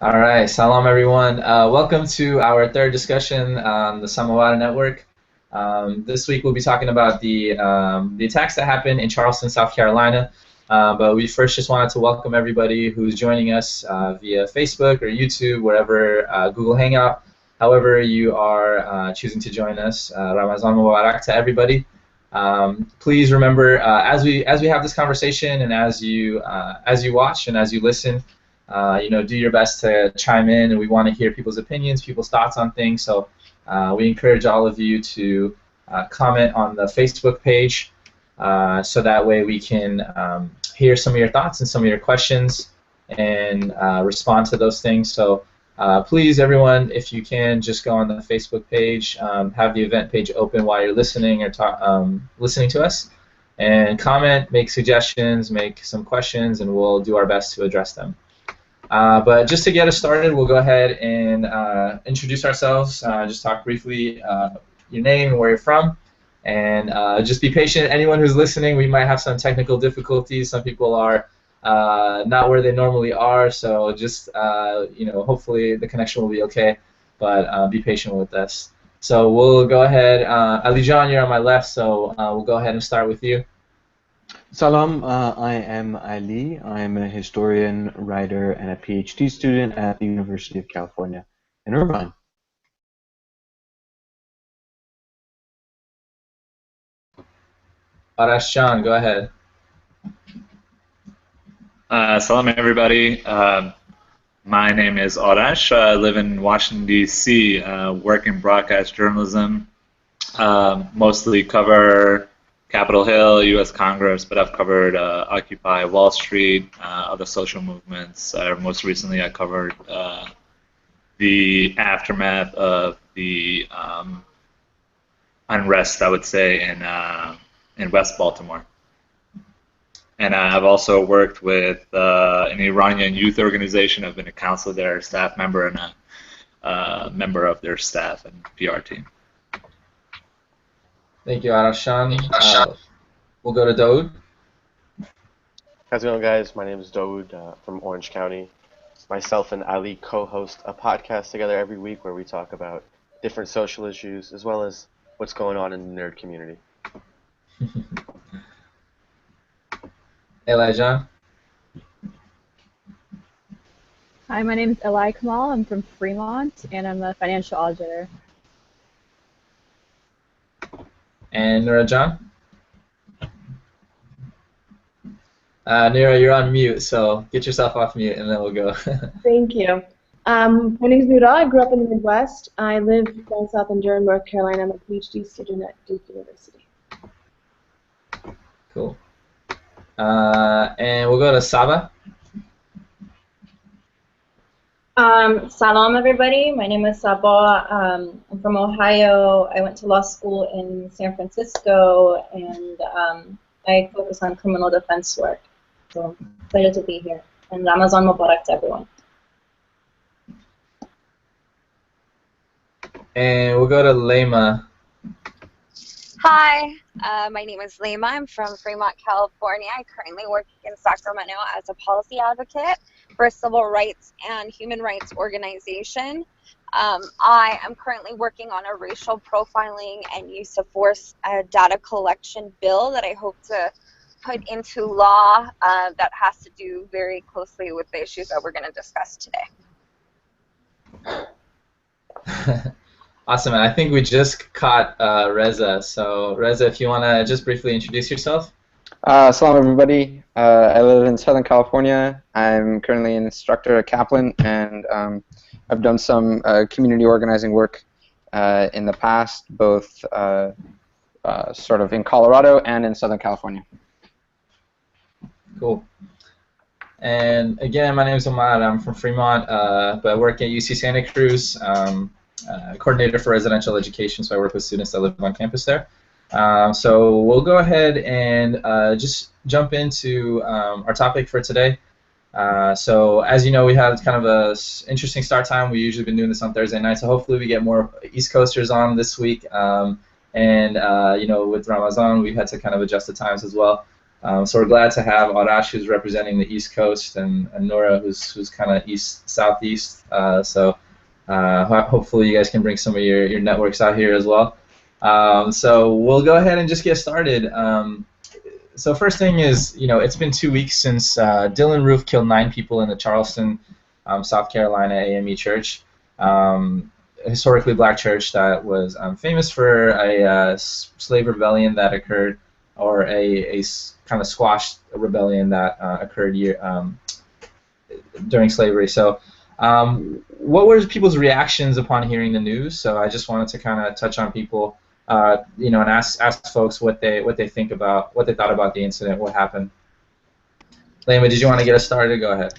All right, salam everyone. Welcome to our third discussion on the Samawada Network. This week we'll be talking about the attacks that happened in Charleston, South Carolina. But we first just wanted to welcome everybody who's joining us via Facebook or YouTube, wherever, Google Hangout. However you are choosing to join us, Ramazan Mubarak to everybody. Please remember, as we have this conversation and as you watch and as you listen, do your best to chime in, and we want to hear people's opinions, people's thoughts on things. So we encourage all of you to comment on the Facebook page, so that way we can hear some of your thoughts and some of your questions and respond to those things. So please, everyone, if you can, just go on the Facebook page, have the event page open while you're listening or listening to us, and comment, make suggestions, make some questions, and we'll do our best to address them. But just to get us started, we'll go ahead and introduce ourselves, just talk briefly your name and where you're from, and just be patient. Anyone who's listening, we might have some technical difficulties. Some people are not where they normally are, so just, hopefully the connection will be okay, but be patient with us. So we'll go ahead. Ali John, you're on my left, so we'll go ahead and start with you. Salam, I am Ali. I'm a historian, writer, and a PhD student at the University of California in Irvine. Arash John, go ahead. Salam, everybody. My name is Arash. I live in Washington, D.C., work in broadcast journalism, mostly cover Capitol Hill, U.S. Congress, but I've covered Occupy Wall Street, other social movements. Most recently, I covered the aftermath of the unrest, I would say, in West Baltimore. And I've also worked with an Iranian youth organization. I've been a counselor there, a staff member, and a member of their staff and PR team. Thank you, Arashan. We'll go to Daoud. How's it going, guys? My name is Daoud from Orange County. Myself and Ali co-host a podcast together every week where we talk about different social issues as well as what's going on in the nerd community. Elijah. Hi, my name is Eli Kamal. I'm from Fremont, and I'm a financial auditor. And Nura John. Nura, you're on mute, so get yourself off mute, and then we'll go. Thank you. My name is Nura. I grew up in the Midwest. I live down south in Durham, North Carolina. I'm a PhD student at Duke University. Cool. And we'll go to Saba. Salam, everybody. My name is Saba. I'm from Ohio. I went to law school in San Francisco, and I focus on criminal defense work. So, pleasure to be here. And Ramazan Mubarak to everyone. And we'll go to Lema. Hi, my name is Lema. I'm from Fremont, California. I currently work in Sacramento as a policy advocate for a civil rights and human rights organization. I am currently working on a racial profiling and use of force data collection bill that I hope to put into law that has to do very closely with the issues that we're going to discuss today. Awesome, and I think we just caught Reza. So Reza, if you want to just briefly introduce yourself. Salam, everybody. I live in Southern California. I'm currently an instructor at Kaplan, and I've done some community organizing work in the past, both sort of in Colorado and in Southern California. Cool. And again, my name is Omar. I'm from Fremont, but I work at UC Santa Cruz. Coordinator for residential education, so I work with students that live on campus there. So we'll go ahead and just jump into our topic for today. So as you know, we had kind of a interesting start time. We've usually been doing this on Thursday night, so hopefully we get more East Coasters on this week. And with Ramazan, we've had to kind of adjust the times as well. So we're glad to have Arash, who's representing the East Coast, and Nora, who's kind of southeast. Hopefully you guys can bring some of your networks out here as well. So we'll go ahead and just get started. So first thing is, it's been 2 weeks since Dylan Roof killed 9 people in the Charleston, South Carolina AME church, a historically black church that was famous for a slave rebellion that occurred, or a kind of squashed rebellion that occurred during slavery. So what were people's reactions upon hearing the news? So I just wanted to kind of touch on people, and ask folks what they thought about the incident, what happened. Lema, did you want to get us started? Go ahead.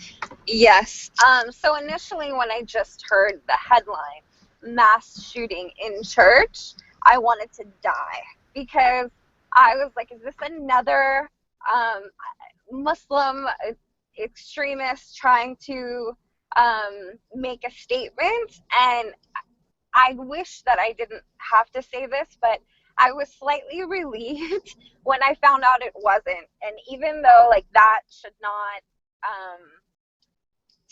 Yes. So initially, when I just heard the headline, mass shooting in church, I wanted to die, because I was like, is this another Muslim extremist trying to make a statement? And I wish that I didn't have to say this, but I was slightly relieved when I found out it wasn't. And even though that should not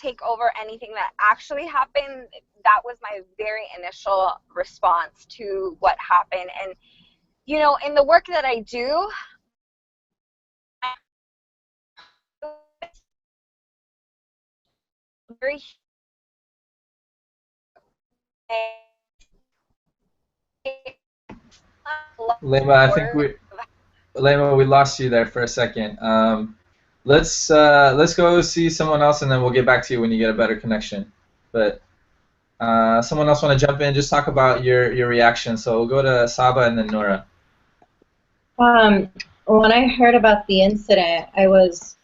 take over anything that actually happened, that was my very initial response to what happened. And in the work that I do, very Lema, I think we lost you there for a second. Let's go see someone else, and then we'll get back to you when you get a better connection. But someone else want to jump in? Just talk about your reaction. So we'll go to Saba and then Nora. When I heard about the incident, I was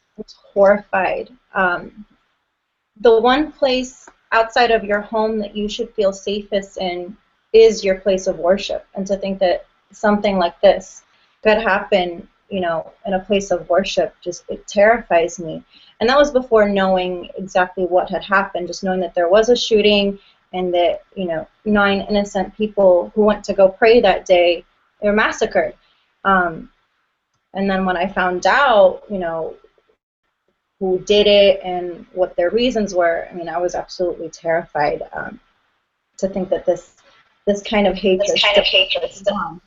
horrified. The one place outside of your home that you should feel safest in is your place of worship, and to think that something like this could happen, in a place of worship, it terrifies me. And that was before knowing exactly what had happened, just knowing that there was a shooting and that 9 innocent people who went to go pray that day, they were massacred. And then when I found out, who did it and what their reasons were, I was absolutely terrified to think that this kind of hatred still on.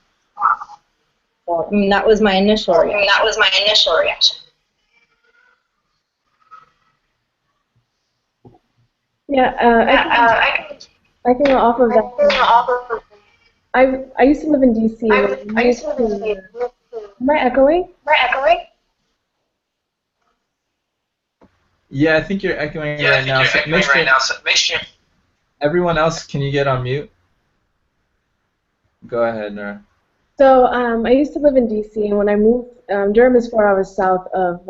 So, that was my initial reaction. Yeah, I can off of that. I used to live in DC. Am I echoing? Yeah, I think you're echoing right now. So make sure. Everyone else, can you get on mute? Go ahead, Nora. So I used to live in DC, and when I moved, Durham is 4 hours south of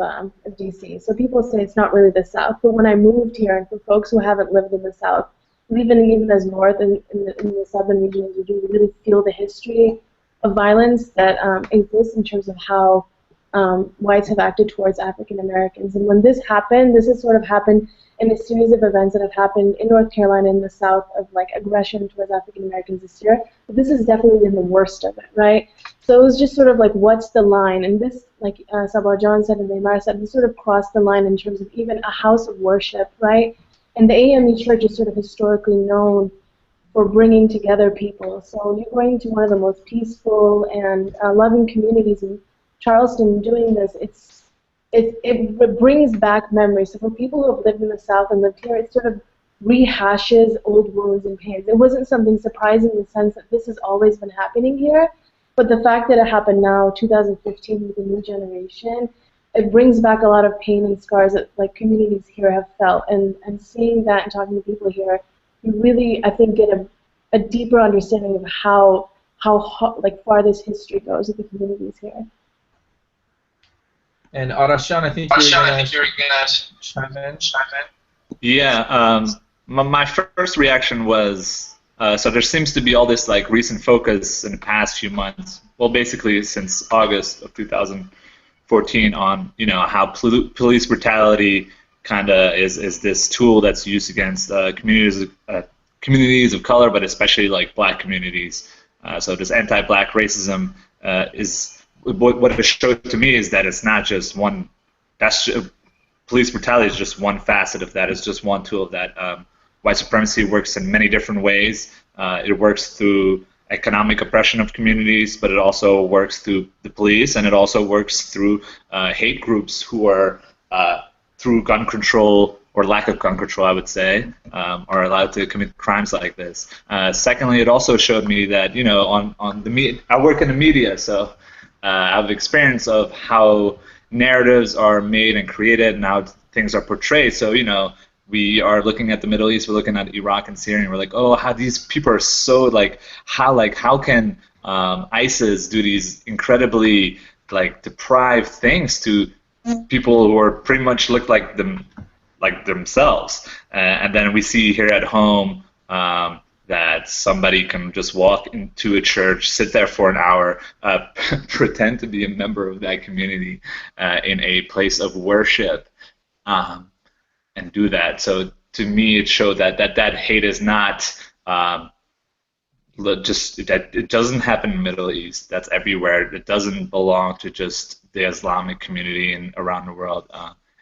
DC. So people say it's not really the South, but when I moved here, and for folks who haven't lived in the South, even as north in the southern regions, you really feel the history of violence that exists in terms of how whites have acted towards African Americans. And when this happened, this has sort of happened in a series of events that have happened in North Carolina in the South of aggression towards African Americans this year. But this has definitely been the worst of it, right? So it was just sort of what's the line? And this, Sabah John said and Neymar said, this sort of crossed the line in terms of even a house of worship, right? And the AME Church is sort of historically known for bringing together people. So you're going to one of the most peaceful and loving communities in Charleston doing this, it brings back memories. So for people who have lived in the South and lived here, it sort of rehashes old wounds and pains. It wasn't something surprising in the sense that this has always been happening here, but the fact that it happened now, 2015, with a new generation, it brings back a lot of pain and scars that communities here have felt. And seeing that and talking to people here, you really, I think, get a deeper understanding of how far this history goes with the communities here. And Arashan, I think you're gonna chime in. Yeah, my first reaction was, so there seems to be all this recent focus in the past few months, well, basically since August of 2014, on how police brutality kind of is this tool that's used against communities of color, but especially Black communities. So this anti-Black racism is what it showed to me is that it's not just one. Police brutality is just one facet of that. It's just one tool of that. White supremacy works in many different ways. It works through economic oppression of communities, but it also works through the police, and it also works through hate groups who are, through gun control or lack of gun control, I would say, are allowed to commit crimes like this. Secondly, it also showed me that, on the I work in the media, so I have experience of how narratives are made and created and how things are portrayed. So, we are looking at the Middle East, we're looking at Iraq and Syria, and we're like, oh, how these people are so how can ISIS do these incredibly deprived things to people who are pretty much look like themselves, and then we see here at home that somebody can just walk into a church, sit there for an hour, pretend to be a member of that community in a place of worship, and do that. So to me, it showed that hate is not just that it doesn't happen in the Middle East. That's everywhere. It doesn't belong to just the Islamic community and around the world.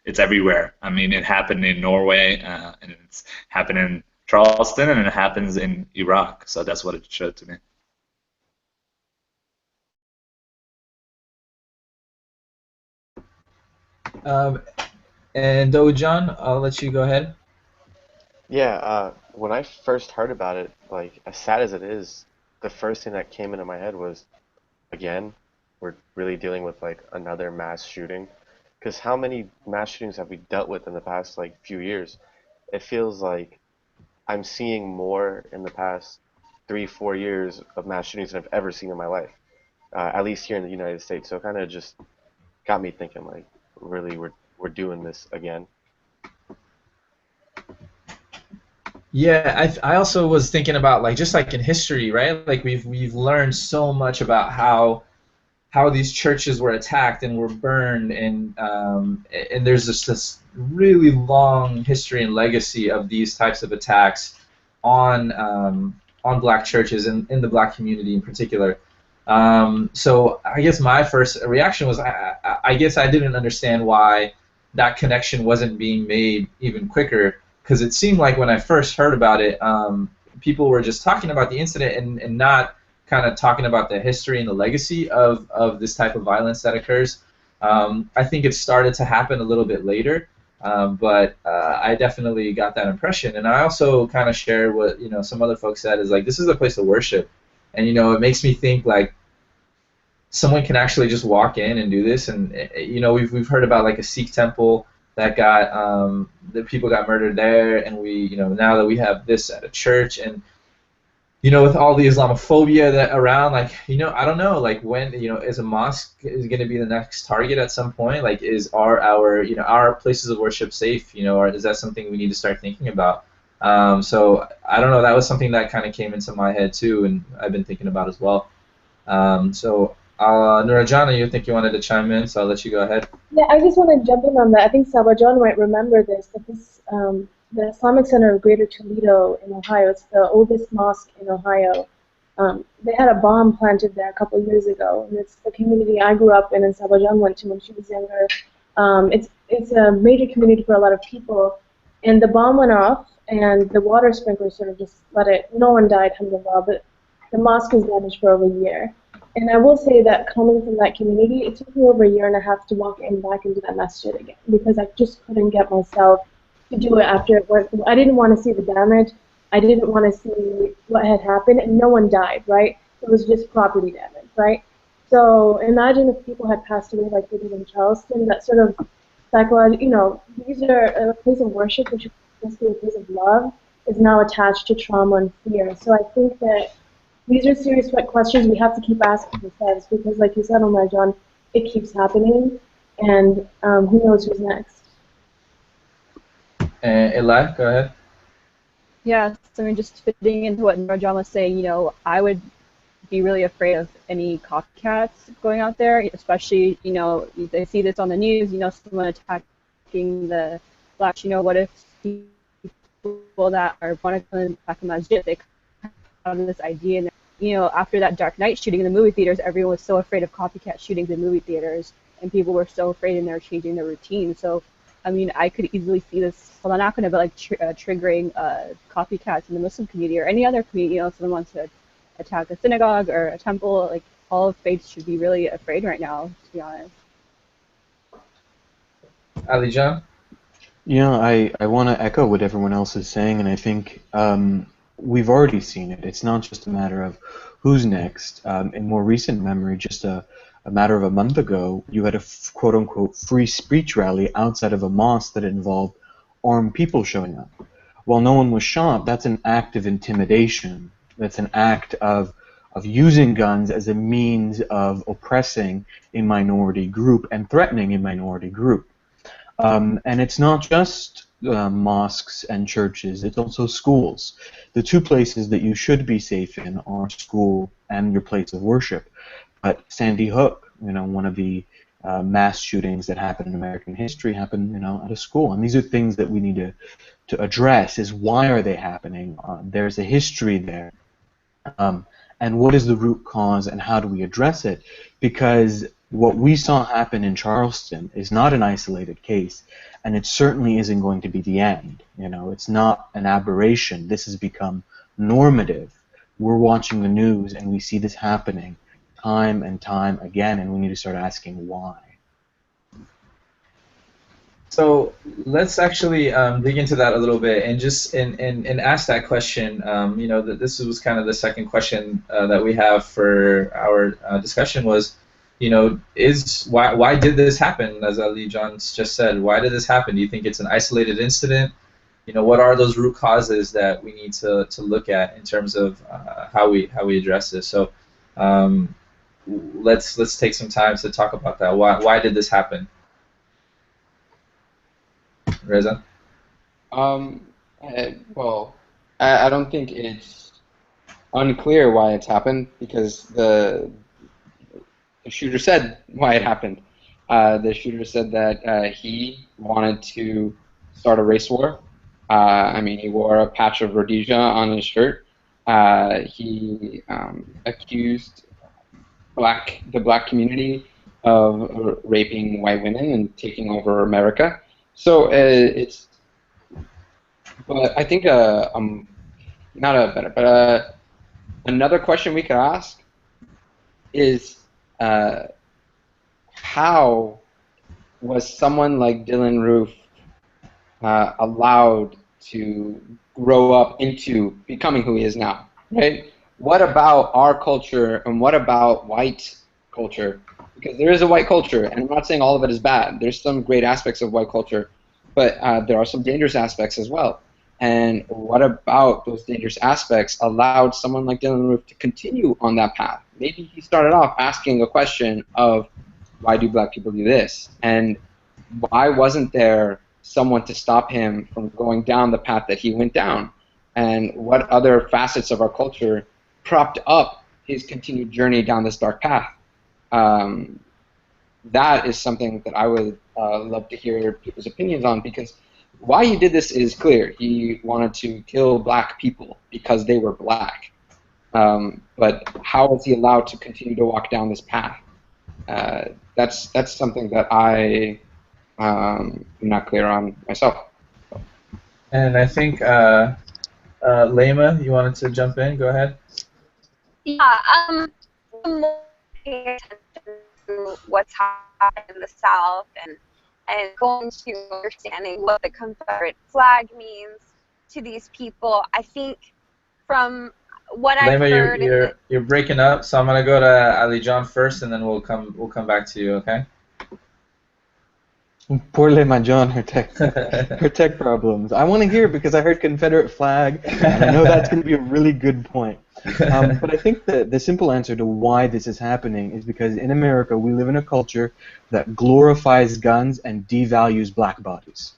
It's everywhere. I mean, it happened in Norway, and it's happened in Charleston, and it happens in Iraq. So that's what it showed to me. And Dojan, I'll let you go ahead. Yeah, when I first heard about it, as sad as it is, the first thing that came into my head was, again, we're really dealing with another mass shooting. Because how many mass shootings have we dealt with in the past few years? It feels like I'm seeing more in the past 3-4 years of mass shootings than I've ever seen in my life, at least here in the United States. So it kind of just got me thinking, really, we're doing this again. Yeah, I also was thinking about just in history, right? We've learned so much about how these churches were attacked and were burned, and there's this really long history and legacy of these types of attacks on black churches and in the black community in particular. So I guess my first reaction was I guess I didn't understand why that connection wasn't being made even quicker, because it seemed like when I first heard about it, people were just talking about the incident and not kind of talking about the history and the legacy of this type of violence that occurs. I think it started to happen a little bit later, but I definitely got that impression. And I also kind of share what some other folks said is this is a place of worship, and it makes me think someone can actually just walk in and do this. And we've heard about a Sikh temple that got the people got murdered there, and we now that we have this at a church, and with all the Islamophobia that around, I don't know, when, is a mosque is going to be the next target at some point? Are our places of worship safe? Or is that something we need to start thinking about? So I don't know. That was something that kind of came into my head too, and I've been thinking about as well. So Nurajana, you think you wanted to chime in, so I'll let you go ahead. Yeah, I just want to jump in on that. I think Sabajan might remember this. The Islamic Center of Greater Toledo in Ohio, it's the oldest mosque in Ohio. They had a bomb planted there a couple of years ago, and it's the community I grew up in and Sabajan went to when she was younger. It's a major community for a lot of people, and the bomb went off, and the water sprinklers sort of just let it. No one died, alhamdulillah, but the mosque was damaged for over a year. And I will say that coming from that community, it took me over a year and a half to walk back into that masjid again, because I just couldn't get myself to do it after it worked. I didn't want to see the damage. I didn't want to see what had happened, and no one died, right? It was just property damage, right? So imagine if people had passed away like they did in Charleston. That sort of psychological, these are a place of worship, which is supposed to be a place of love, is now attached to trauma and fear. So I think that these are serious questions we have to keep asking ourselves, because, like you said, Omar John, it keeps happening, and who knows who's next. Eli, go ahead. Yeah, so just fitting into what Nurjan was saying, I would be really afraid of any copycats going out there, especially, they see this on the news, someone attacking the blacks, what if people that are want to attack a masjid, they have this idea and after that Dark Knight shooting in the movie theaters, everyone was so afraid of copycat shootings in movie theaters, and people were so afraid and they're changing their routine. So, I mean, I could easily see this, well, not going to be like triggering copycats in the Muslim community or any other community. Someone wants to attack a synagogue or a temple, like all of faiths should be really afraid right now, to be honest. Ali John? I want to echo what everyone else is saying, and I think we've already seen it. It's not just a matter of who's next. In more recent memory, just a matter of a month ago, you had a quote-unquote free speech rally outside of a mosque that involved armed people showing up. While no one was shot, that's an act of intimidation. That's an act of using guns as a means of oppressing a minority group and threatening a minority group. And it's not just mosques and churches, it's also schools. The two places that you should be safe in are school and your place of worship. But Sandy Hook, one of the mass shootings that happened in American history happened, at a school. And these are things that we need to address, is why are they happening? There's a history there. And what is the root cause and how do we address it? Because what we saw happen in Charleston is not an isolated case, and it certainly isn't going to be the end. It's not an aberration. This has become normative. We're watching the news and we see this happening time and time again, and we need to start asking why. So let's actually dig into that a little bit and just and ask that question. That this was kind of the second question that we have for our discussion was, why did this happen? As Ali John just said, why did this happen? Do you think it's an isolated incident? What are those root causes that we need to look at in terms of how we address this? So let's take some time to talk about that. Why did this happen? Reza? Well, I don't think it's unclear why it's happened, because the shooter said why it happened. The shooter said that he wanted to start a race war. He wore a patch of Rhodesia on his shirt. He accused the black community of raping white women and taking over America. So but I think another question we could ask is, how was someone like Dylan Roof allowed to grow up into becoming who he is now, right? What about our culture and what about white culture? Because there is a white culture, and I'm not saying all of it is bad. There's some great aspects of white culture, but there are some dangerous aspects as well. And what about those dangerous aspects allowed someone like Dylan Roof to continue on that path? Maybe he started off asking a question of, why do black people do this? And why wasn't there someone to stop him from going down the path that he went down? And what other facets of our culture propped up his continued journey down this dark path? That is something that I would love to hear people's opinions on, because why he did this is clear. He wanted to kill black people because they were black. But how was he allowed to continue to walk down this path? That's something that I am not clear on myself. And I think Lema, you wanted to jump in. Go ahead. Yeah. More paying attention to what's happening in the South and going to understanding what the Confederate flag means to these people. I think from what I've heard, you're breaking up, so I'm gonna go to Ali John first, and then we'll come back to you. Okay. Poor Lema John, her tech problems. I want to hear it because I heard Confederate flag, and I know that's going to be a really good point. But I think the simple answer to why this is happening is because in America we live in a culture that glorifies guns and devalues black bodies.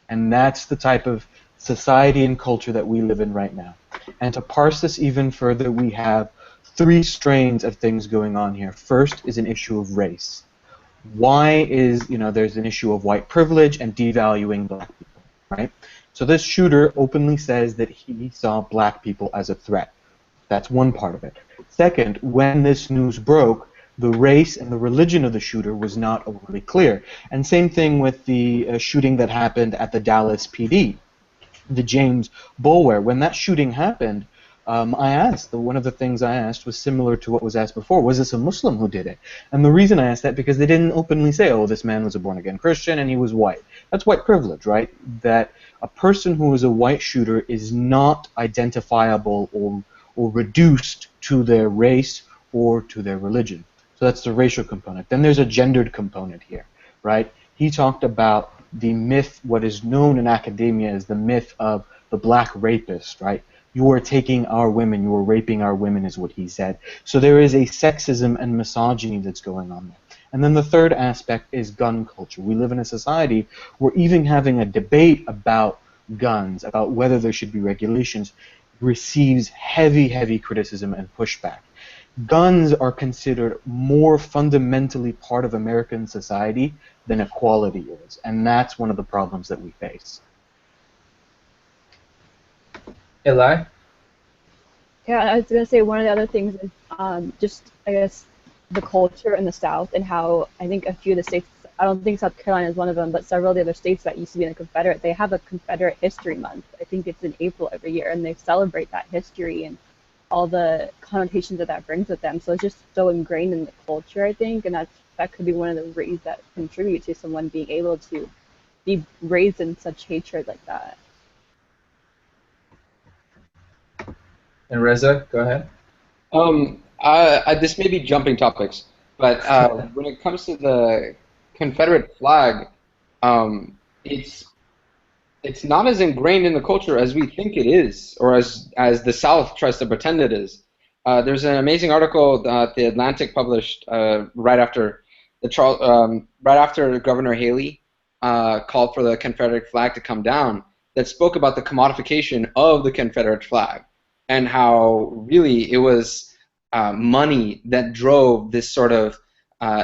And that's the type of society and culture that we live in right now. And to parse this even further, we have three strains of things going on here. First is an issue of race. Why is, there's an issue of white privilege and devaluing black people, right? So this shooter openly says that he saw black people as a threat. That's one part of it. Second, when this news broke, the race and the religion of the shooter was not overly clear. And same thing with the shooting that happened at the Dallas PD, the James Boulware. When that shooting happened, I asked, one of the things I asked was similar to what was asked before, was this a Muslim who did it? And the reason I asked that, because they didn't openly say, oh, this man was a born-again Christian and he was white. That's white privilege, right? That a person who is a white shooter is not identifiable or reduced to their race or to their religion. So that's the racial component. Then there's a gendered component here, right? He talked about the myth, what is known in academia as the myth of the black rapist, right? You are taking our women, you are raping our women, is what he said. So there is a sexism and misogyny that's going on there. And then the third aspect is gun culture. We live in a society where even having a debate about guns, about whether there should be regulations, receives heavy, heavy criticism and pushback. Guns are considered more fundamentally part of American society than equality is, and that's one of the problems that we face. Eli? Yeah, I was going to say one of the other things is just, I guess, the culture in the South and how I think a few of the states, I don't think South Carolina is one of them, but several of the other states that used to be in the Confederate, they have a Confederate History Month. I think it's in April every year, and they celebrate that history and all the connotations that brings with them. So it's just so ingrained in the culture, I think, and that could be one of the ways that contribute to someone being able to be raised in such hatred like that. And Reza, go ahead. This may be jumping topics, but when it comes to the Confederate flag, it's not as ingrained in the culture as we think it is, or as the South tries to pretend it is. There's an amazing article that the Atlantic published right after Governor Haley called for the Confederate flag to come down, that spoke about the commodification of the Confederate flag and how really it was money that drove this sort of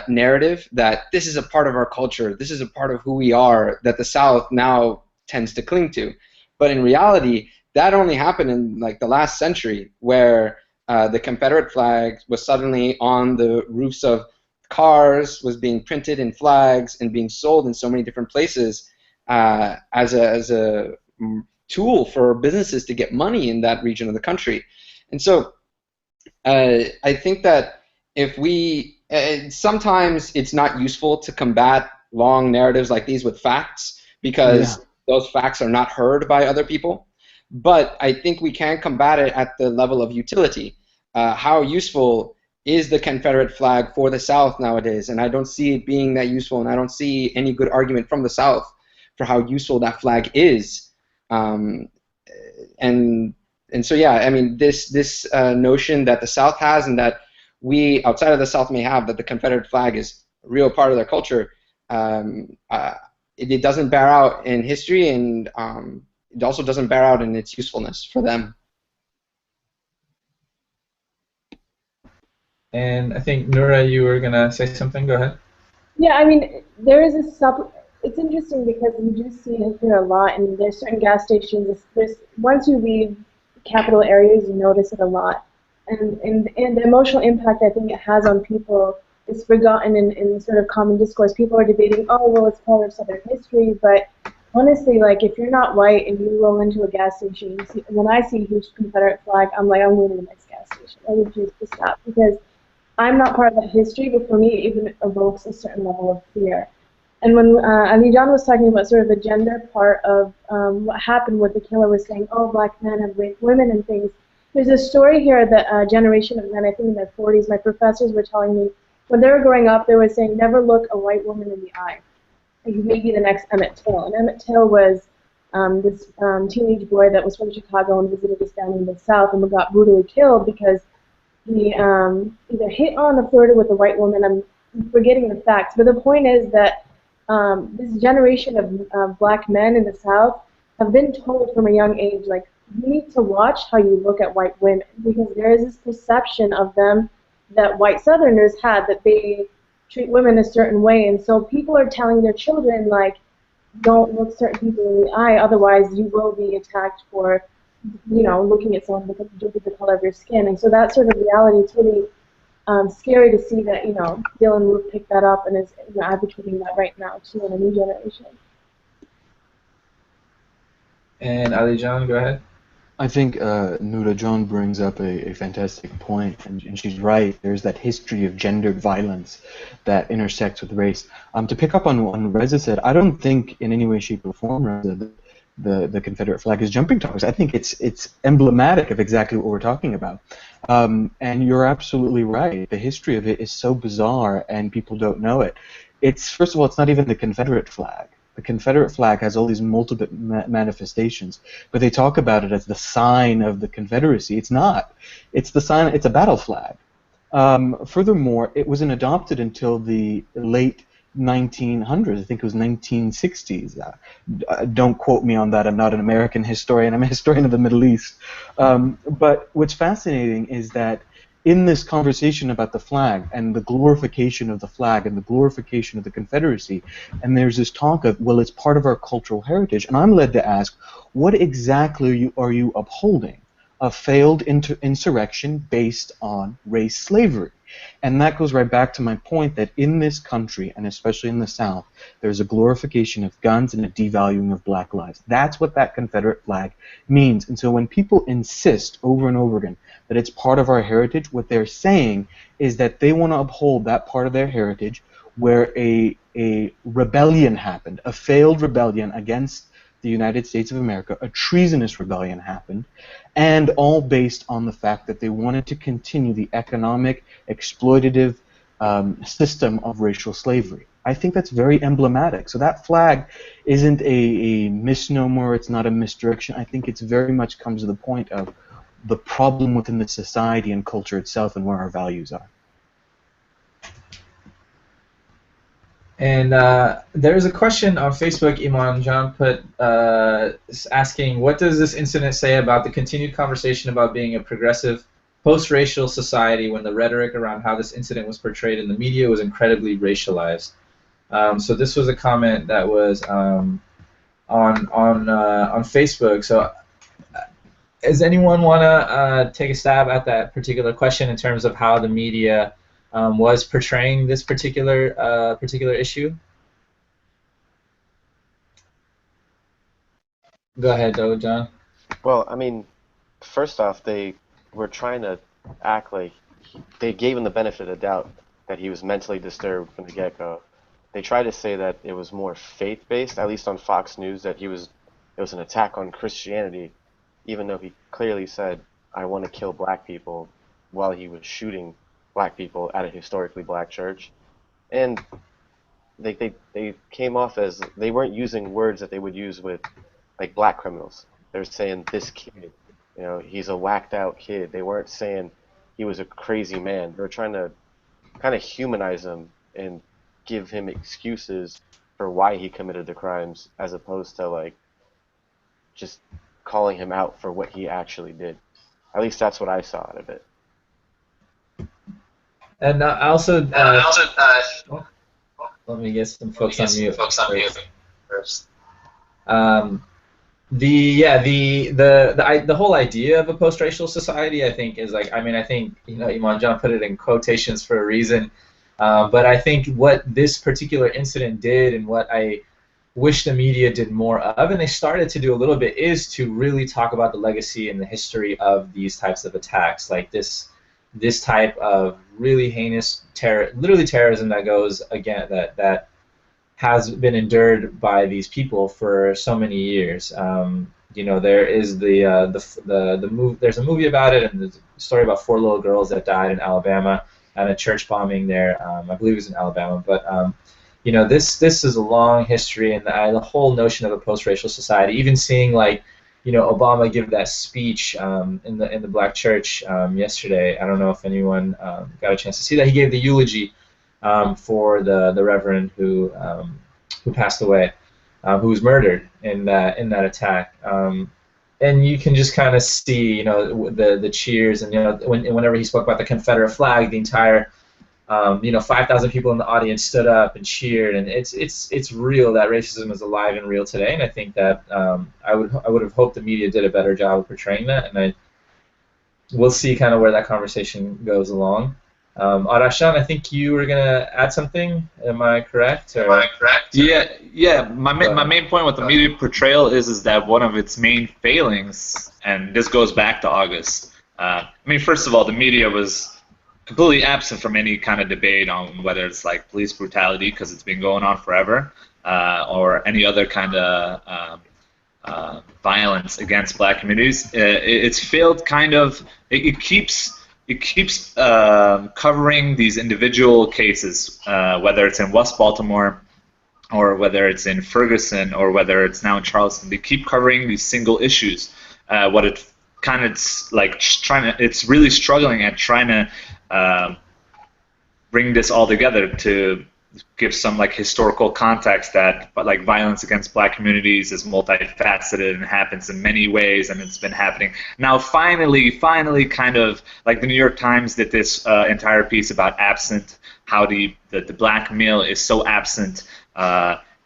narrative that this is a part of our culture, this is a part of who we are, that the South now tends to cling to. But in reality, that only happened in like the last century, where the Confederate flag was suddenly on the roofs of cars, was being printed in flags and being sold in so many different places as a tool for businesses to get money in that region of the country. And so I think that if we sometimes it's not useful to combat long narratives like these with facts, because those facts are not heard by other people. But I think we can combat it at the level of utility. How useful is the Confederate flag for the South nowadays? And I don't see it being that useful, and I don't see any good argument from the South for how useful that flag is. And so yeah, I mean, this notion that the South has and that we outside of the South may have, that the Confederate flag is a real part of their culture, it doesn't bear out in history, and it also doesn't bear out in its usefulness for them. And I think, Nura, you were going to say something. Go ahead. Yeah, I mean, there is it's interesting because you do see it here a lot, and there's certain gas stations. Once you leave capital areas, you notice it a lot. And the emotional impact I think it has on people is forgotten in sort of common discourse. People are debating, oh, well, it's part of Southern history, but honestly, like, if you're not white and you roll into a gas station, when I see a huge Confederate flag, I'm like, I'm going to the next gas station. I refuse to stop, because I'm not part of that history, but for me, it even evokes a certain level of fear. And when Ali John was talking about sort of the gender part of what happened, what the killer was saying, oh, black men have raped women and things, there's a story here that a generation of men, I think in their 40s, my professors were telling me, when they were growing up, they were saying, never look a white woman in the eye. Like, you may be the next Emmett Till. And Emmett Till was this teenage boy that was from Chicago and visited his family in the South and got brutally killed because he either hit on or flirted with a white woman. I'm forgetting the facts. But the point is that this generation of black men in the South have been told from a young age, like, you need to watch how you look at white women, because there is this perception of them that white Southerners had, that they treat women a certain way. And so people are telling their children, like, don't look certain people in the eye, otherwise you will be attacked for looking at someone because of the color of your skin. And so that sort of reality, it's really scary to see that, Dylan Roof picked that up and is advocating that right now, too, in a new generation. And Ali John, go ahead. I think Nuda John brings up a fantastic point, and she's right. There's that history of gendered violence that intersects with race. To pick up on what Reza said, I don't think in any way, shape, or form, Reza, the Confederate flag is jumping topics. I think it's emblematic of exactly what we're talking about. And you're absolutely right. The history of it is so bizarre, and people don't know it. First of all, it's not even the Confederate flag. The Confederate flag has all these multiple manifestations, but they talk about it as the sign of the Confederacy. It's not. It's the sign. It's a battle flag. Furthermore, it wasn't adopted until the late 1900s. I think it was 1960s. Don't quote me on that. I'm not an American historian. I'm a historian of the Middle East. But what's fascinating is that in this conversation about the flag and the glorification of the flag and the glorification of the Confederacy, and there's this talk of, well, it's part of our cultural heritage, and I'm led to ask, what exactly are you upholding? A failed insurrection based on race slavery. And that goes right back to my point that in this country, and especially in the South, there's a glorification of guns and a devaluing of black lives. That's what that Confederate flag means. And so when people insist over and over again that it's part of our heritage, what they're saying is that they want to uphold that part of their heritage where a rebellion happened, a failed rebellion against the United States of America, a treasonous rebellion happened, and all based on the fact that they wanted to continue the economic, exploitative system of racial slavery. I think that's very emblematic. So that flag isn't a misnomer, it's not a misdirection. I think it's very much comes to the point of the problem within the society and culture itself and where our values are. And there's a question on Facebook, Iman John put asking, what does this incident say about the continued conversation about being a progressive post-racial society when the rhetoric around how this incident was portrayed in the media was incredibly racialized? So this was a comment that was on Facebook. So does anyone want to take a stab at that particular question in terms of how the media was portraying this particular issue? Go ahead, though, John. Well, I mean, first off, they were trying to act like they gave him the benefit of the doubt that he was mentally disturbed from the get-go. They tried to say that it was more faith-based, at least on Fox News, that it was an attack on Christianity, even though he clearly said, "I want to kill black people," while he was shooting black people at a historically black church. And they came off as they weren't using words that they would use with like black criminals. They're saying this kid, he's a whacked out kid. They weren't saying he was a crazy man. They were trying to kind of humanize him and give him excuses for why he committed the crimes, as opposed to like just calling him out for what he actually did. At least that's what I saw out of it. And I also let me get some folks on mute first. The whole idea of a post-racial society, I think, is like, I think Iman John put it in quotations for a reason, but I think what this particular incident did, and what I wish the media did more of, and they started to do a little bit, is to really talk about the legacy and the history of these types of attacks, like this type of really heinous terrorism that goes again, that has been endured by these people for so many years. There is there's a movie about it, and there's a story about 4 little girls that died in Alabama at a church bombing there. I believe it was in Alabama, but this is a long history, and the whole notion of a post-racial society. Even seeing Obama give that speech in the black church yesterday. I don't know if anyone got a chance to see that. He gave the eulogy for the reverend who passed away, who was murdered in that attack. And you can just kind of see, the cheers, and whenever he spoke about the Confederate flag, the entire 5,000 people in the audience stood up and cheered, and it's real that racism is alive and real today. And I think that I would have hoped the media did a better job of portraying that, and we'll see kind of where that conversation goes along. Arashan, I think you were gonna add something. Am I correct? Or? Am I correct? Yeah. My main point with the media portrayal is that one of its main failings, and this goes back to August. First of all, the media was completely absent from any kind of debate on whether it's like police brutality, because it's been going on forever, or any other kind of violence against black communities. It's failed kind of. It keeps covering these individual cases, whether it's in West Baltimore, or whether it's in Ferguson, or whether it's now in Charleston. They keep covering these single issues. What it kind of it's really struggling at trying to bring this all together to give some like historical context that like violence against black communities is multifaceted and happens in many ways, and it's been happening. Now finally kind of like the New York Times did this entire piece about absent, how the black male is so absent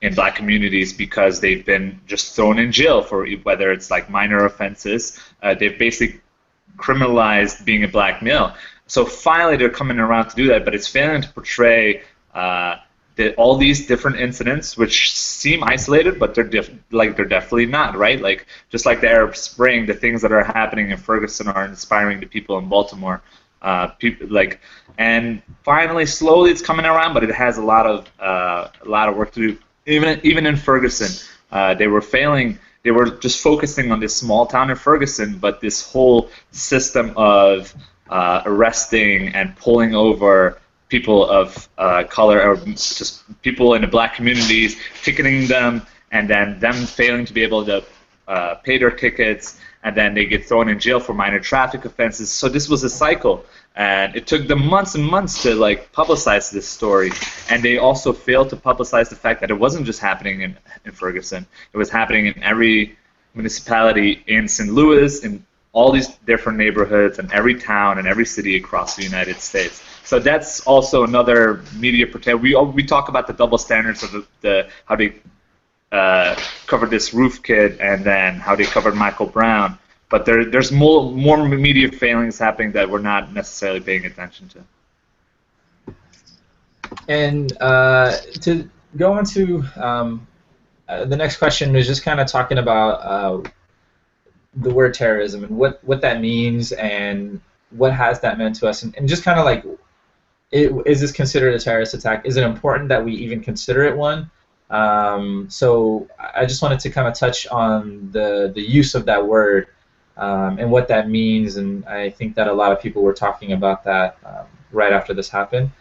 in black communities because they've been just thrown in jail for whether it's like minor offenses. They've basically criminalized being a black male. So finally they're coming around to do that, but it's failing to portray all these different incidents, which seem isolated, but they're definitely not, right? Like just like the Arab Spring, the things that are happening in Ferguson are inspiring to people in Baltimore. And finally, slowly, it's coming around, but it has a lot of work to do. Even in Ferguson, they were failing. They were just focusing on this small town in Ferguson, but this whole system of arresting and pulling over people of color, or just people in the black communities, ticketing them, and then them failing to be able to pay their tickets, and then they get thrown in jail for minor traffic offenses. So this was a cycle, and it took them months and months to like publicize this story. And they also failed to publicize the fact that it wasn't just happening in Ferguson. It was happening in every municipality in St. Louis, in all these different neighborhoods, and every town and every city across the United States. So that's also another media portrayal. We talk about the double standards of how they covered this Roof kid, and then how they covered Michael Brown. But there's more media failings happening that we're not necessarily paying attention to. And to go on to the next question is just kind of talking about the word terrorism and what that means and what has that meant to us, and just kind of like, is this considered a terrorist attack? Is it important that we even consider it one? So I just wanted to kind of touch on the use of that word and what that means, and I think that a lot of people were talking about that right after this happened.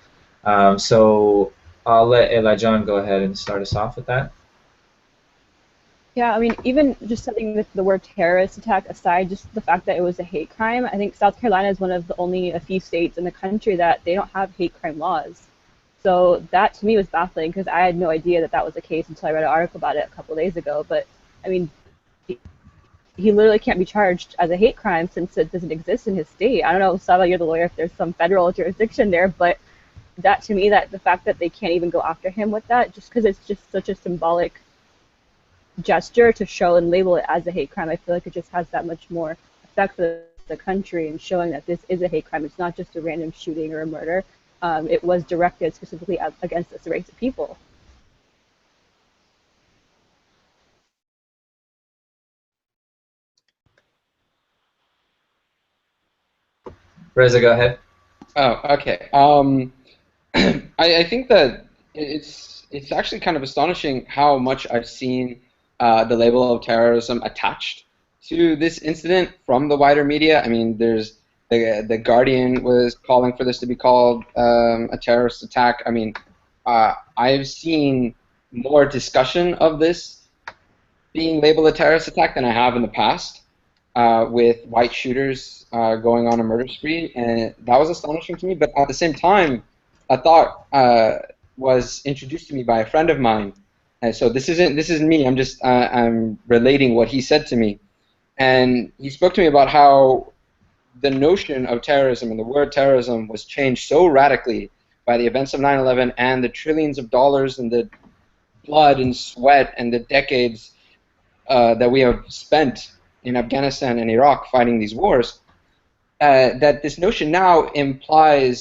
So I'll let Elijah go ahead and start us off with that. Yeah, I mean, even just setting the word terrorist attack aside, just the fact that it was a hate crime, I think South Carolina is one of the only a few states in the country that they don't have hate crime laws. So that to me was baffling, because I had no idea that was the case until I read an article about it a couple of days ago. But I mean, he literally can't be charged as a hate crime since it doesn't exist in his state. I don't know, Sava, you're the lawyer, if there's some federal jurisdiction there, but that to me, that the fact that they can't even go after him with that, just because it's just such a symbolic gesture to show and label it as a hate crime, I feel like it just has that much more effect for the country in showing that this is a hate crime. It's not just a random shooting or a murder. It was directed specifically against this race of people. Reza, go ahead. Oh, okay. I think that it's actually kind of astonishing how much I've seen the label of terrorism attached to this incident from the wider media. I mean, there's the Guardian was calling for this to be called a terrorist attack. I mean, I've seen more discussion of this being labeled a terrorist attack than I have in the past, with white shooters going on a murder spree, and that was astonishing to me. But at the same time, a thought was introduced to me by a friend of mine. And so this isn't me. I'm just I'm relating what he said to me, and he spoke to me about how the notion of terrorism and the word terrorism was changed so radically by the events of 9/11 and the trillions of dollars and the blood and sweat and the decades that we have spent in Afghanistan and Iraq fighting these wars, that this notion now implies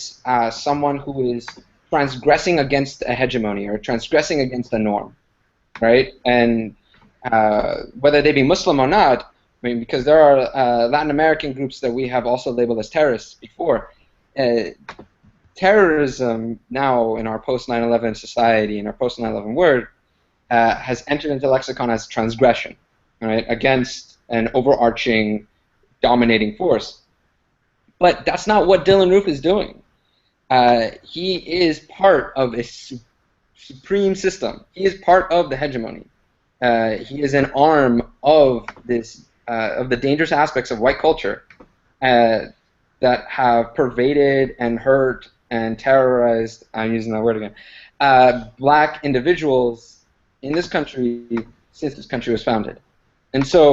someone who is transgressing against a hegemony or transgressing against a norm, right? And whether they be Muslim or not, I mean, because there are Latin American groups that we have also labeled as terrorists before. Terrorism now in our post-9/11 society, in our post-9/11 world, has entered into lexicon as transgression, right, against an overarching dominating force. But that's not what Dylann Roof is doing. He is part of a supreme system. He is part of the hegemony. He is an arm of this, of the dangerous aspects of white culture that have pervaded and hurt and terrorized, I'm using that word again, black individuals in this country since this country was founded. And so,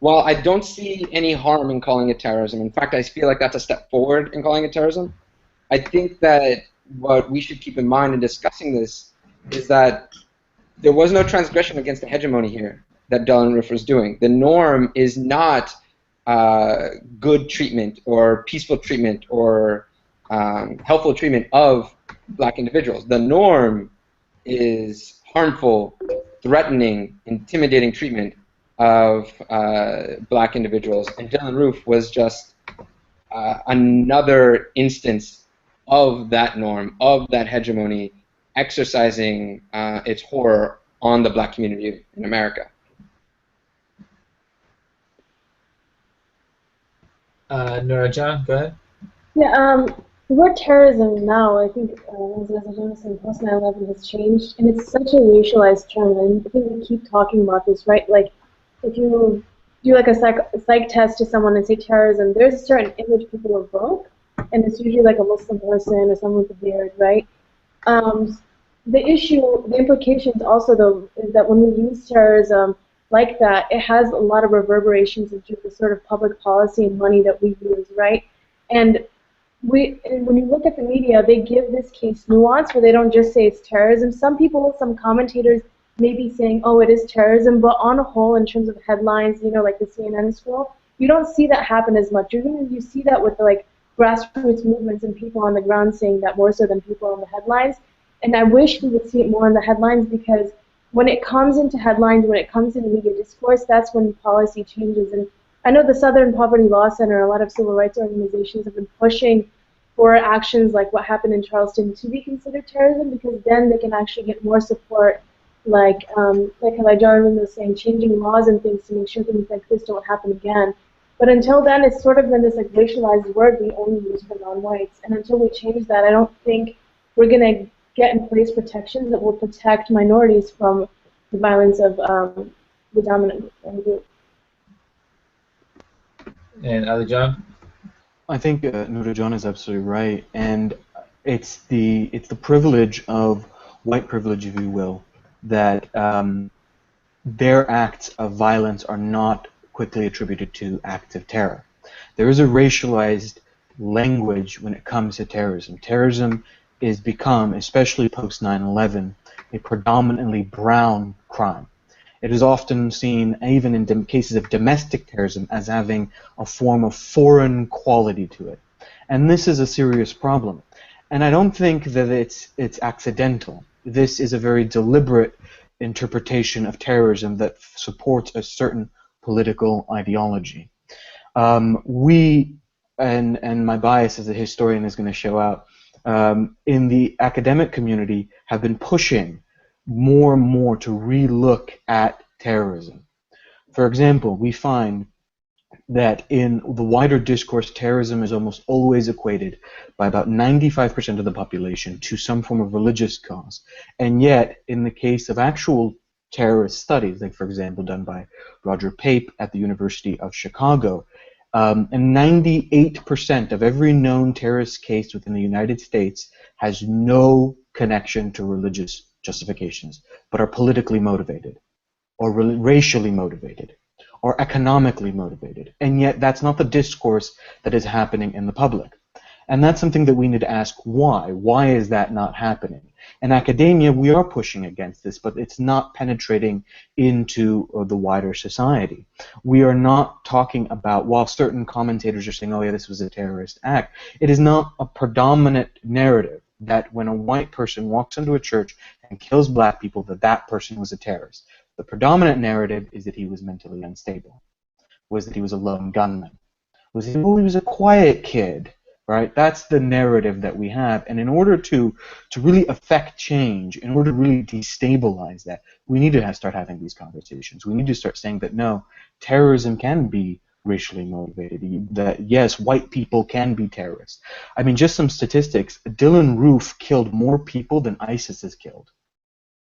while I don't see any harm in calling it terrorism, in fact, I feel like that's a step forward in calling it terrorism, I think that what we should keep in mind in discussing this is that there was no transgression against the hegemony here that Dylann Roof was doing. The norm is not good treatment or peaceful treatment or helpful treatment of black individuals. The norm is harmful, threatening, intimidating treatment of black individuals, and Dylann Roof was just another instance of that norm, of that hegemony, exercising its horror on the black community in America. Nurajan, go ahead. Yeah, the word terrorism now, I think, as Jonathan, post 9/11 has changed, and it's such a racialized term, and I think we keep talking about this, right? Like, if you do like a psych test to someone and say terrorism, there's a certain image people evoke, and it's usually like a Muslim person or someone with a beard, right? The issue, the implications also, though, is that when we use terrorism like that, it has a lot of reverberations into the sort of public policy and money that we use, right? And when you look at the media, they give this case nuance where they don't just say it's terrorism. Some people, some commentators may be saying, oh, it is terrorism, but on a whole, in terms of headlines, you know, like the CNN scroll, you don't see that happen as much. You see that with like grassroots movements and people on the ground saying that more so than people on the headlines. And I wish we would see it more in the headlines, because when it comes into headlines, when it comes into media discourse, that's when policy changes. And I know the Southern Poverty Law Center, a lot of civil rights organizations have been pushing for actions like what happened in Charleston to be considered terrorism, because then they can actually get more support, like Elijah was saying, changing laws and things to make sure things like this don't happen again. But until then, it's sort of been this like racialized word we only use for non-whites. And until we change that, I don't think we're going to get in place protections that will protect minorities from the violence of the dominant group. And Ali John? I think Nurajan is absolutely right, and it's the privilege of white privilege, if you will, that their acts of violence are not quickly attributed to acts of terror. There is a racialized language when it comes to terrorism. Terrorism is become, especially post 9/11, a predominantly brown crime. It is often seen, even in cases of domestic terrorism, as having a form of foreign quality to it. And this is a serious problem. And I don't think that it's accidental. This is a very deliberate interpretation of terrorism that supports a certain political ideology. And my bias as a historian is going to show out, in the academic community have been pushing more and more to re-look at terrorism. For example, we find that in the wider discourse, terrorism is almost always equated by about 95% of the population to some form of religious cause. And yet, in the case of actual terrorist studies, like for example done by Roger Pape at the University of Chicago, and 98% of every known terrorist case within the United States has no connection to religious justifications, but are politically motivated, or racially motivated, or economically motivated. And yet that's not the discourse that is happening in the public. And that's something that we need to ask why. Why is that not happening? In academia, we are pushing against this, but it's not penetrating into the wider society. We are not talking about, while certain commentators are saying, oh yeah, this was a terrorist act, it is not a predominant narrative that when a white person walks into a church and kills black people, that that person was a terrorist. The predominant narrative is that he was mentally unstable, was that he was a lone gunman, was that, oh, he was a quiet kid, right? That's the narrative that we have. And in order to really affect change, in order to really destabilize that, we need to start having these conversations. We need to start saying that, no, terrorism can be racially motivated, that, yes, white people can be terrorists. I mean, just some statistics. Dylan Roof killed more people than ISIS has killed.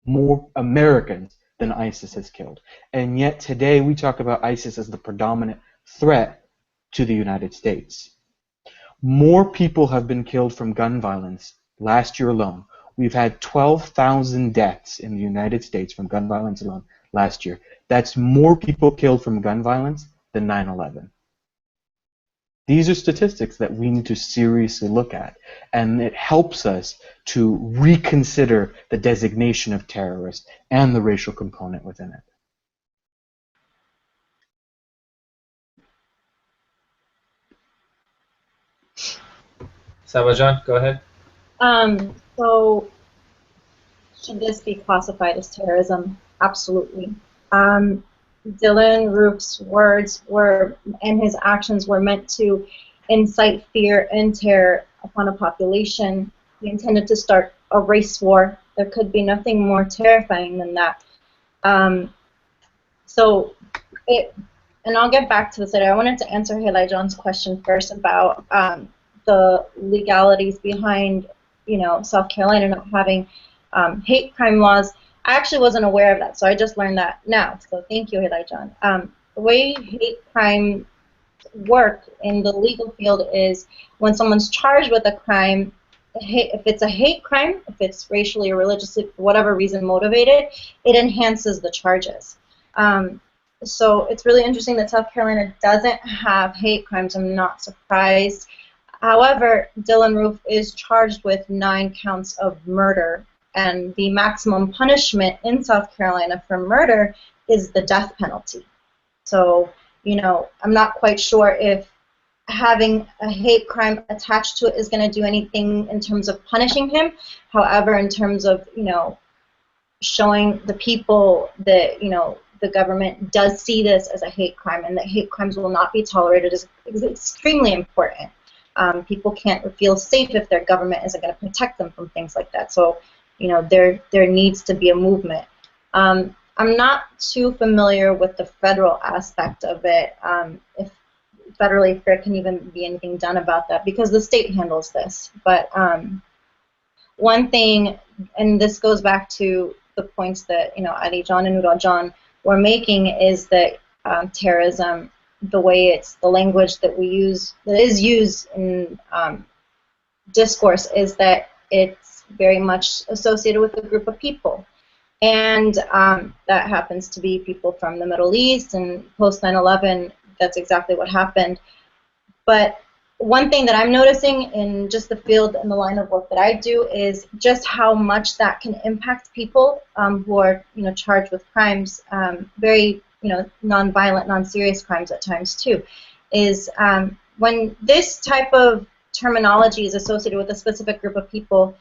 More Americans than ISIS has killed. And yet today we talk about ISIS as the predominant threat to the United States. More people have been killed from gun violence last year alone. We've had 12,000 deaths in the United States from gun violence alone last year. That's more people killed from gun violence than 9/11. These are statistics that we need to seriously look at, and it helps us to reconsider the designation of terrorist and the racial component within it. Sabajan, go ahead. So should this be classified as terrorism? Absolutely. Dylan Roof's words were, and his actions were meant to incite fear and terror upon a population. He intended to start a race war. There could be nothing more terrifying than that. And I'll get back to this later. I wanted to answer Haley John's question first about the legalities behind, South Carolina not having hate crime laws. I actually wasn't aware of that, so I just learned that now. So thank you, Haley John. The way hate crime work in the legal field is when someone's charged with a crime, if it's a hate crime, if it's racially or religiously, for whatever reason motivated, it enhances the charges. So it's really interesting that South Carolina doesn't have hate crimes. I'm not surprised. However, Dylan Roof is charged with 9 counts of murder, and the maximum punishment in South Carolina for murder is the death penalty. So, I'm not quite sure if having a hate crime attached to it is going to do anything in terms of punishing him. However, in terms of, showing the people that, the government does see this as a hate crime and that hate crimes will not be tolerated is extremely important. People can't feel safe if their government isn't going to protect them from things like that. So, there needs to be a movement. I'm not too familiar with the federal aspect of it, if federally if there can even be anything done about that, because the state handles this. But one thing, and this goes back to the points that Ali John and Ural John were making, is that terrorism, the way it's the language that we use, that is used in discourse, is that it's very much associated with a group of people. And that happens to be people from the Middle East, and post 9/11, that's exactly what happened. But one thing that I'm noticing in just the field and the line of work that I do is just how much that can impact people who are charged with crimes, very non-violent, non-serious crimes at times too, is when this type of terminology is associated with a specific group of people,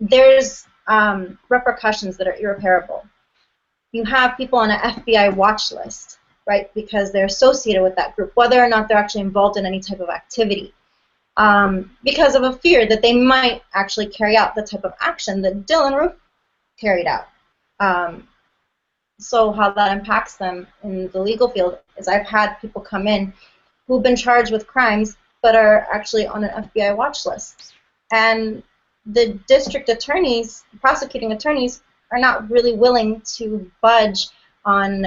there's repercussions that are irreparable. You have people on an FBI watch list, right, because they're associated with that group, whether or not they're actually involved in any type of activity, because of a fear that they might actually carry out the type of action that Dylan Roof carried out. So how that impacts them in the legal field is I've had people come in who've been charged with crimes but are actually on an FBI watch list. And the district attorneys, prosecuting attorneys, are not really willing to budge on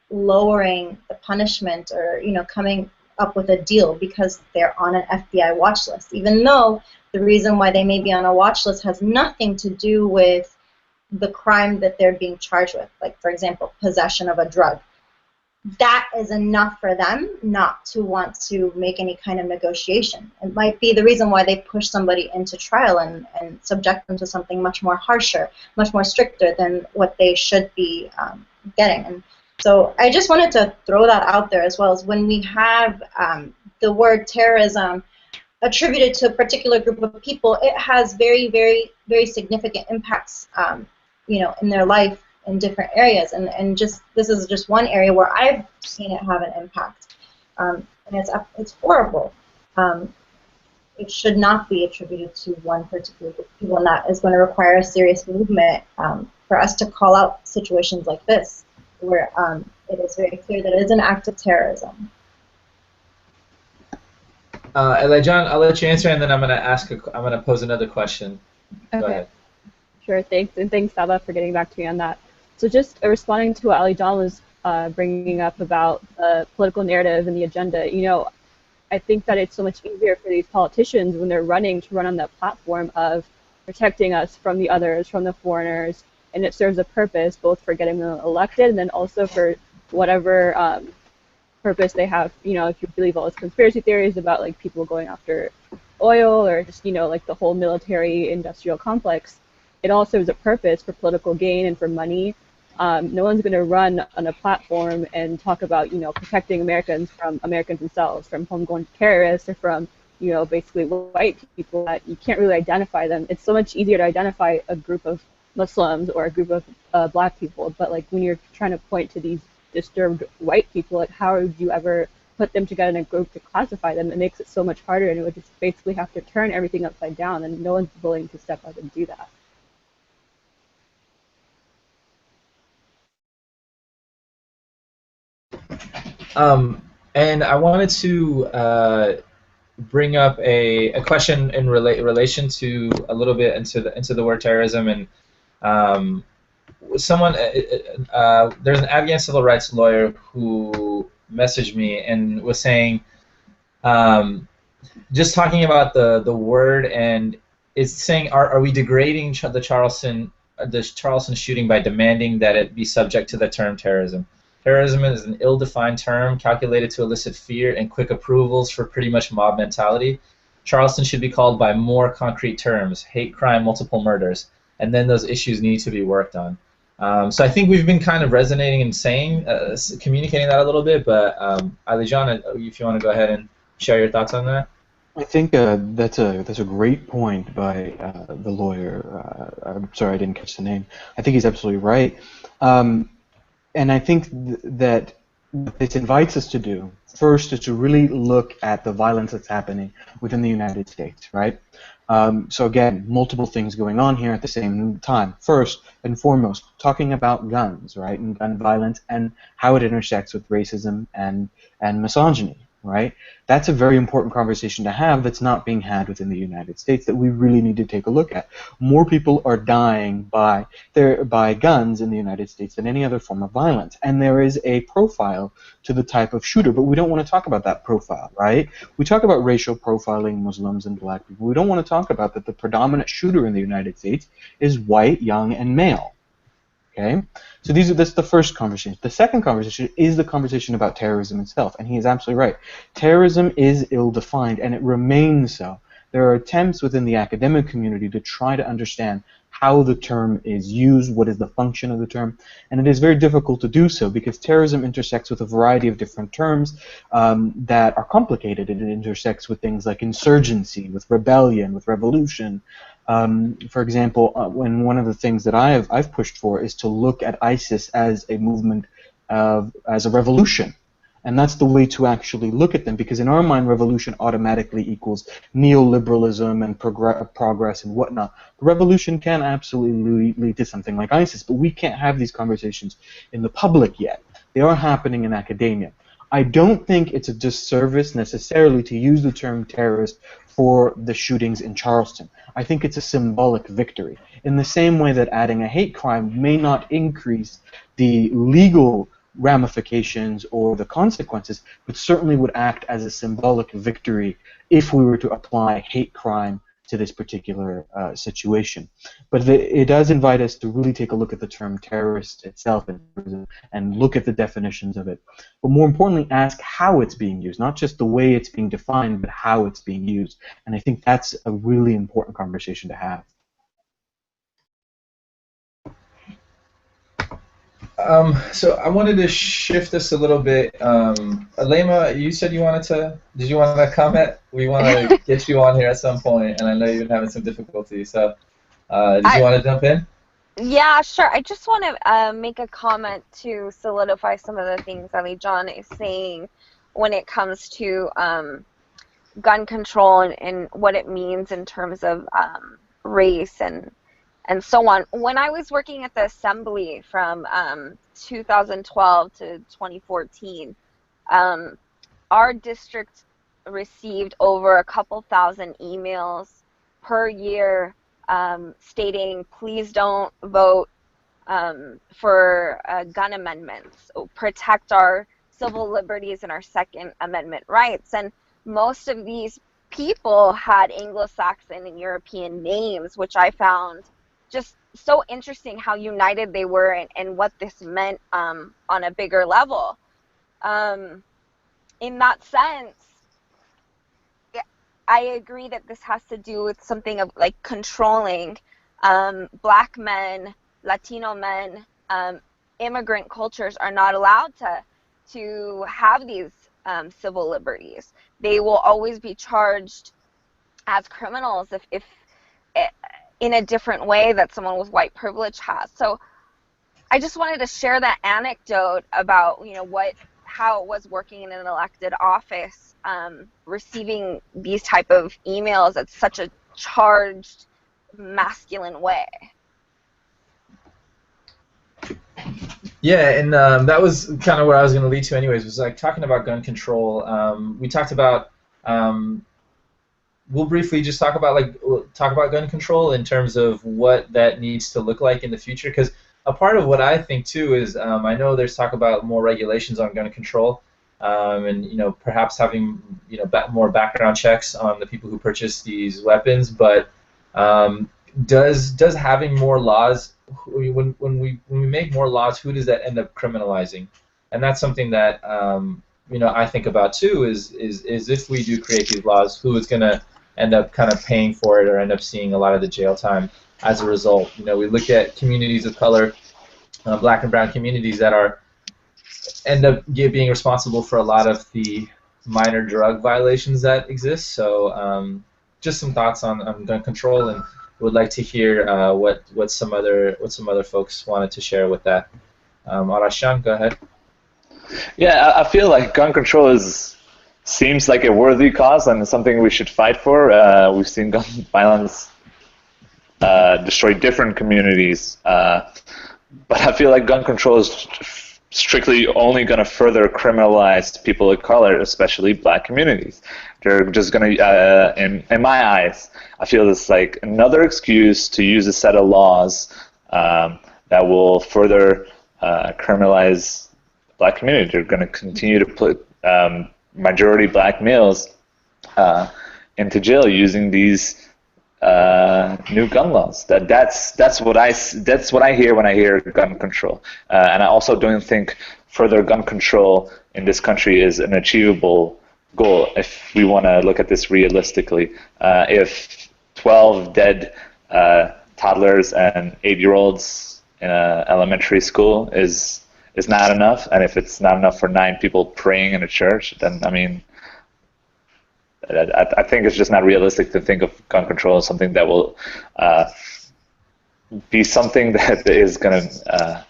lowering the punishment or coming up with a deal because they're on an FBI watch list, even though the reason why they may be on a watch list has nothing to do with the crime that they're being charged with, like, for example, possession of a drug. that is enough for them not to want to make any kind of negotiation. It might be the reason why they push somebody into trial and subject them to something much more harsher, much more stricter than what they should be getting. And so I just wanted to throw that out there, as well as when we have the word terrorism attributed to a particular group of people, it has very, very, very significant impacts, in their life in different areas, and just this is just one area where I've seen it have an impact, and it's horrible. It should not be attributed to one particular group of people, and that is going to require a serious movement for us to call out situations like this, where it is very clear that it is an act of terrorism. John, I'll let you answer, and then I'm gonna pose another question. Okay. Go ahead. Sure, thanks, and thanks, Saba, for getting back to me on that. So just responding to what Ali John was bringing up about the political narrative and the agenda, I think that it's so much easier for these politicians when they're running to run on that platform of protecting us from the others, from the foreigners, and it serves a purpose both for getting them elected and then also for whatever purpose they have. If you believe all those conspiracy theories about like people going after oil or just like the whole military industrial complex, it all serves a purpose for political gain and for money. No one's going to run on a platform and talk about, protecting Americans from Americans themselves, from homegrown terrorists, or from, basically white people that you can't really identify them. It's so much easier to identify a group of Muslims or a group of black people, but like when you're trying to point to these disturbed white people, like how would you ever put them together in a group to classify them? It makes it so much harder, and it would just basically have to turn everything upside down, and no one's willing to step up and do that. And I wanted to bring up a question in relation to a little bit into the word terrorism, and someone there's an Afghan civil rights lawyer who messaged me and was saying, just talking about the word, and it's saying, are we degrading the Charleston shooting by demanding that it be subject to the term terrorism? Terrorism is an ill-defined term calculated to elicit fear and quick approvals for pretty much mob mentality. Charleston should be called by more concrete terms: hate crime, multiple murders, and then those issues need to be worked on. So I think we've been kind of resonating and saying, communicating that a little bit, but Ali John, if you want to go ahead and share your thoughts on that. I think that's a great point by the lawyer. I'm sorry I didn't catch the name. I think he's absolutely right. And I think that what this invites us to do, first, is to really look at the violence that's happening within the United States, right? So again, multiple things going on here at the same time. First and foremost, talking about guns, right, and gun violence and how it intersects with racism and misogyny, right? That's a very important conversation to have that's not being had within the United States that we really need to take a look at. More people are dying by guns in the United States than any other form of violence, and there is a profile to the type of shooter, but we don't want to talk about that profile, right? We talk about racial profiling Muslims and black people. We don't want to talk about that the predominant shooter in the United States is white, young, and male. Okay, so that's the first conversation. The second conversation is the conversation about terrorism itself, and he is absolutely right. Terrorism is ill-defined, and it remains so. There are attempts within the academic community to try to understand how the term is used, what is the function of the term, and it is very difficult to do so because terrorism intersects with a variety of different terms that are complicated. It intersects with things like insurgency, with rebellion, with revolution. For example, when one of the things that I've pushed for is to look at ISIS as a movement as a revolution, and that's the way to actually look at them, because in our mind, revolution automatically equals neoliberalism and progress and whatnot. The revolution can absolutely lead to something like ISIS, but we can't have these conversations in the public yet. They are happening in academia. I don't think it's a disservice necessarily to use the term terrorist for the shootings in Charleston. I think it's a symbolic victory. In the same way that adding a hate crime may not increase the legal ramifications or the consequences, but certainly would act as a symbolic victory if we were to apply hate crime to this particular situation. But it does invite us to really take a look at the term terrorist itself and look at the definitions of it. But more importantly, ask how it's being used, not just the way it's being defined, but how it's being used. And I think that's a really important conversation to have. So I wanted to shift this a little bit. Alema, you said did you want to comment? We want to get you on here at some point, and I know you've been having some difficulty. So did you want to jump in? Yeah, sure. I just want to make a comment to solidify some of the things Ali John is saying when it comes to gun control and what it means in terms of race and so on. When I was working at the Assembly from 2012 to 2014, our district received over a couple thousand emails per year stating, please don't vote for gun amendments, protect our civil liberties and our Second Amendment rights. And most of these people had Anglo-Saxon and European names, which I found just so interesting how united they were and what this meant on a bigger level. In that sense, I agree that this has to do with something of like controlling black men, Latino men, immigrant cultures are not allowed to have these civil liberties. They will always be charged as criminals if in a different way that someone with white privilege has. So I just wanted to share that anecdote about how it was working in an elected office, receiving these type of emails at such a charged, masculine way. Yeah, and that was kind of where I was going to lead to anyways, was like talking about gun control. We talked about we'll briefly just talk about gun control in terms of what that needs to look like in the future, because a part of what I think too is I know there's talk about more regulations on gun control, and perhaps having more background checks on the people who purchase these weapons. But does having more laws, when we make more laws, who does that end up criminalizing? And that's something that I think about too. Is if we do create these laws, who is going to end up kind of paying for it or end up seeing a lot of the jail time as a result? We look at communities of color, black and brown communities that end up being responsible for a lot of the minor drug violations that exist. So just some thoughts on gun control, and would like to hear what some other folks wanted to share with that. Arashan, go ahead. Yeah, I feel like gun control seems like a worthy cause and something we should fight for. We've seen gun violence destroy different communities, but I feel like gun control is strictly only going to further criminalize people of color, especially black communities. They're just going to, in my eyes, I feel it's like another excuse to use a set of laws that will further criminalize black community. They're going to continue to put majority black males into jail using these new gun laws. That's what I hear when I hear gun control. And I also don't think further gun control in this country is an achievable goal if we want to look at this realistically. If 12 dead toddlers and 8-year-olds in an elementary school is not enough, and if it's not enough for 9 people praying in a church, then I mean, I think it's just not realistic to think of gun control as something that will be something that is going to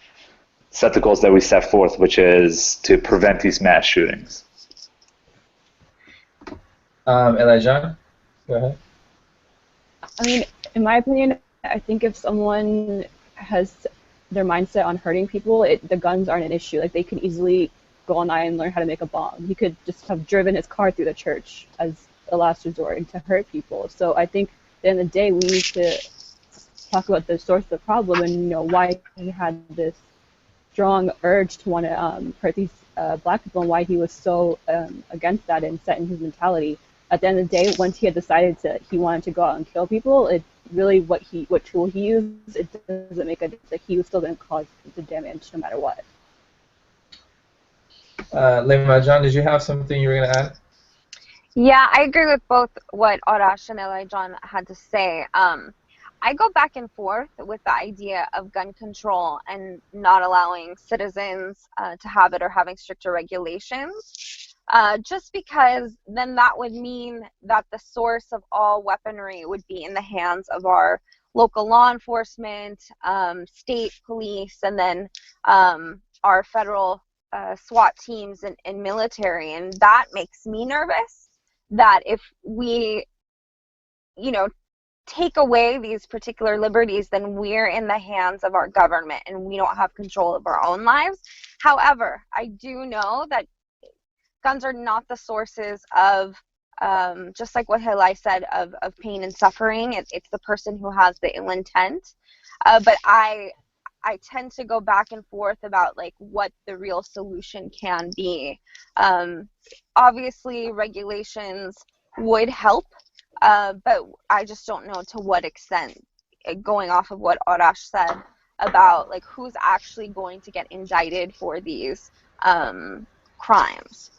set the goals that we set forth, which is to prevent these mass shootings. Elijah, go ahead. I mean, in my opinion, I think if someone has their mindset on hurting people, the guns aren't an issue. Like, they can easily go online and learn how to make a bomb. He could just have driven his car through the church as a last resort to hurt people. So I think at the end of the day, we need to talk about the source of the problem and why he had this strong urge to want to hurt these black people, and why he was so against that and set in his mentality. at the end of the day, once he had decided he wanted to go out and kill people, it really what tool he used, it doesn't make a difference. Like, he was still going to cause the damage no matter what. Lema, John, did you have something you were going to add? Yeah, I agree with both what Arash and Elijah had to say. I go back and forth with the idea of gun control and not allowing citizens to have it or having stricter regulations, just because then that would mean that the source of all weaponry would be in the hands of our local law enforcement, state police, and then our federal SWAT teams and military. And that makes me nervous that if we, take away these particular liberties, then we're in the hands of our government and we don't have control of our own lives. However, I do know that guns are not the sources of, just like what Hilai said, of pain and suffering. It's the person who has the ill intent. But I tend to go back and forth about like what the real solution can be. Obviously, regulations would help. But I just don't know to what extent, going off of what Arash said about like who's actually going to get indicted for these crimes.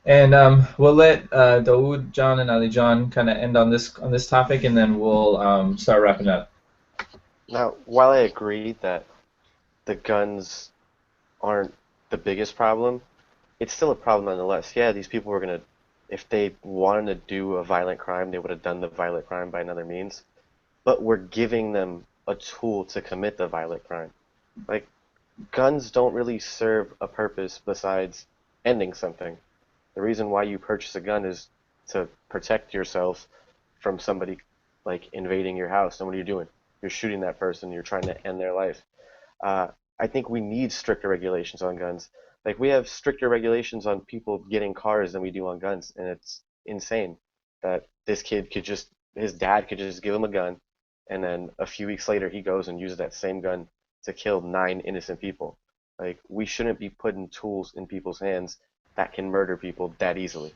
And we'll let Dawood, John, and Ali John kind of end on this topic, and then we'll start wrapping up. Now, while I agree that the guns aren't the biggest problem, it's still a problem nonetheless. Yeah, these people were going to, if they wanted to do a violent crime, they would have done the violent crime by another means. But we're giving them a tool to commit the violent crime. Like, guns don't really serve a purpose besides ending something. The reason why you purchase a gun is to protect yourself from somebody, like, invading your house. And what are you doing? You're shooting that person. You're trying to end their life. I think we need stricter regulations on guns. Like, we have stricter regulations on people getting cars than we do on guns, and it's insane that this kid could just, his dad could just give him a gun, and then a few weeks later he goes and uses that same gun to kill 9 innocent people. Like, we shouldn't be putting tools in people's hands that can murder people that easily.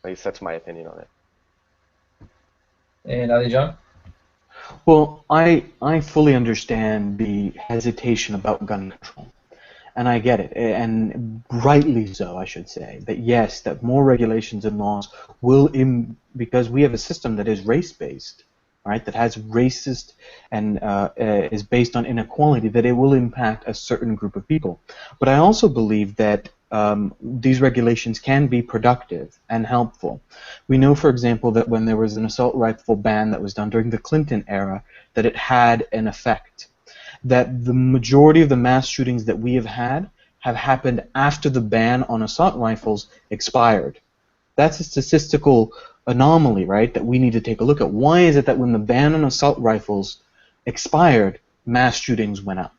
At least that's my opinion on it. And Ali John? Well, I fully understand the hesitation about gun control. And I get it, and rightly so, I should say, that yes, that more regulations and laws will, because we have a system that is race-based, right, that has racist and is based on inequality, that it will impact a certain group of people. But I also believe that these regulations can be productive and helpful. We know, for example, that when there was an assault rifle ban that was done during the Clinton era, that it had an effect. That the majority of the mass shootings that we have happened after the ban on assault rifles expired. That's a statistical anomaly, right, that we need to take a look at. Why is it that when the ban on assault rifles expired, mass shootings went up,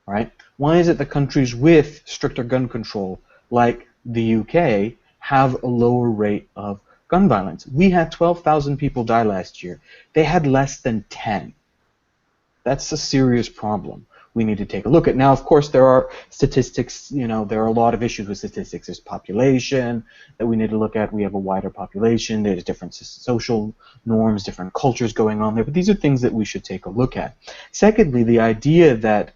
right? Why is it that countries with stricter gun control, like the UK, have a lower rate of gun violence? We had 12,000 people die last year. They had less than 10. That's a serious problem we need to take a look at. Now, of course, there are statistics, there are a lot of issues with statistics. There's population that we need to look at. We have a wider population. There's different social norms, different cultures going on there. But these are things that we should take a look at. Secondly, the idea that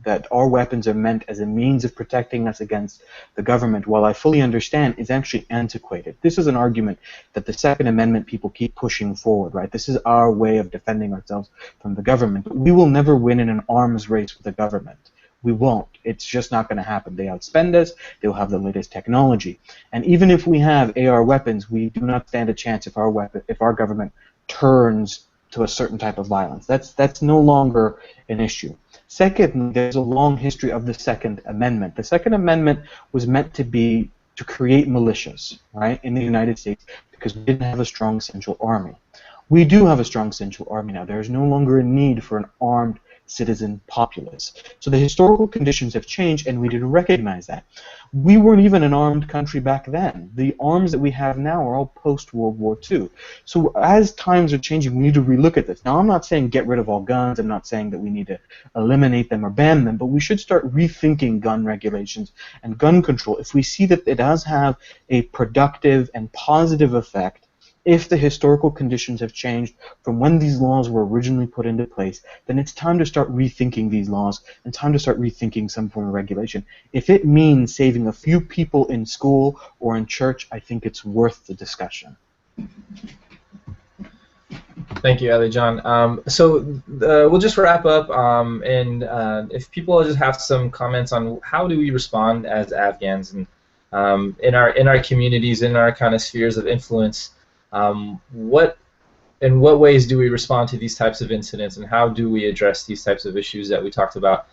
that our weapons are meant as a means of protecting us against the government, while I fully understand, is actually antiquated. This is an argument that the Second Amendment people keep pushing forward, right? This is our way of defending ourselves from the government. But we will never win in an arms race with the government. We won't. It's just not going to happen. They outspend us. They'll have the latest technology. And even if we have AR weapons, we do not stand a chance if our government turns to a certain type of violence. That's no longer an issue. Second, there's a long history of the Second Amendment. The Second Amendment was meant to create militias, right, in the United States, because we didn't have a strong central army. We do have a strong central army now. There is no longer a need for an armed citizen populace. So the historical conditions have changed, and we didn't recognize that. We weren't even an armed country back then. The arms that we have now are all post-World War II. So as times are changing, we need to relook at this. Now, I'm not saying get rid of all guns. I'm not saying that we need to eliminate them or ban them, but we should start rethinking gun regulations and gun control if we see that it does have a productive and positive effect. If the historical conditions have changed from when these laws were originally put into place, then it's time to start rethinking these laws and time to start rethinking some form of regulation. If it means saving a few people in school or in church, I think it's worth the discussion. Thank you, Ali John. We'll just wrap up, and if people just have some comments on how do we respond as Afghans and in our communities, in our kind of spheres of influence. In what ways do we respond to these types of incidents, and how do we address these types of issues that we talked about?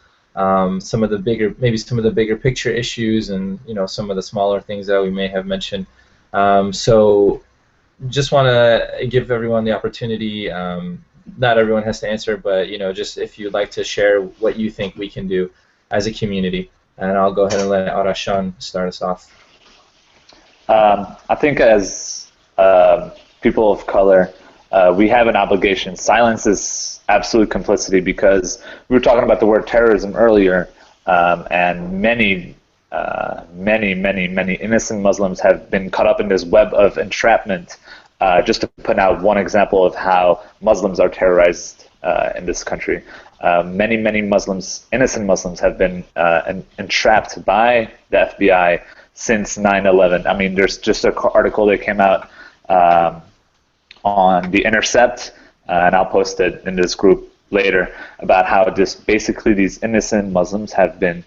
Some of the bigger picture issues, and some of the smaller things that we may have mentioned. So, just want to give everyone the opportunity. Not everyone has to answer, but just if you'd like to share what you think we can do as a community, and I'll go ahead and let Arashan start us off. I think as people of color, we have an obligation. Silence is absolute complicity, because we were talking about the word terrorism earlier, and many innocent Muslims have been caught up in this web of entrapment. Just to put out one example of how Muslims are terrorized in this country. Many Muslims, innocent Muslims, have been entrapped by the FBI since 9/11. I mean, there's just an article that came out on The Intercept, and I'll post it in this group later, about how basically these innocent Muslims have been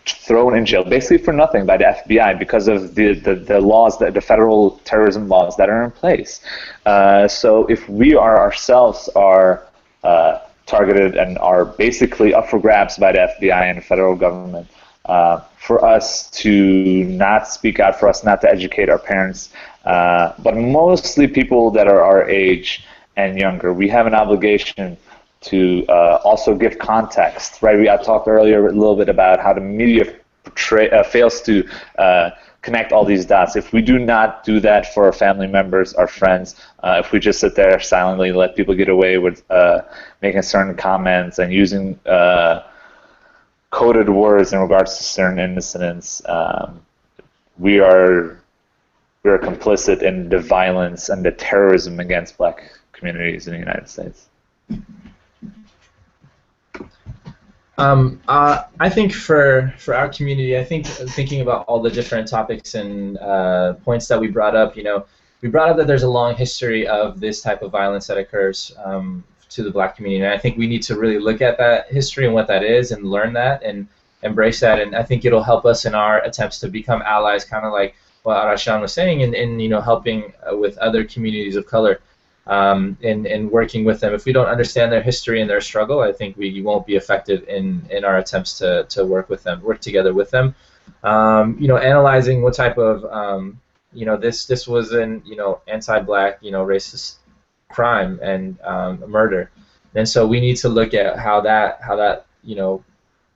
thrown in jail basically for nothing by the FBI because of the laws, the federal terrorism laws that are in place. So if we ourselves are targeted and are basically up for grabs by the FBI and the federal government, for us to not speak out, for us not to educate our parents, but mostly people that are our age and younger, we have an obligation to also give context, right? I talked earlier a little bit about how the media fails to connect all these dots. If we do not do that for our family members, our friends, if we just sit there silently, let people get away with making certain comments and using coded words in regards to certain incidents, we are complicit in the violence and the terrorism against black communities in the United States. I think for our community, I think thinking about all the different topics and points that we brought up, we brought up that there's a long history of this type of violence that occurs to the black community, and I think we need to really look at that history and what that is and learn that and embrace that, and I think it'll help us in our attempts to become allies, kind of like what Arashan was saying, and helping with other communities of color. And working with them. If we don't understand their history and their struggle, I think we won't be effective in our attempts to work together with them. Analyzing what type of this was an anti-black racist crime and murder, and so we need to look at how that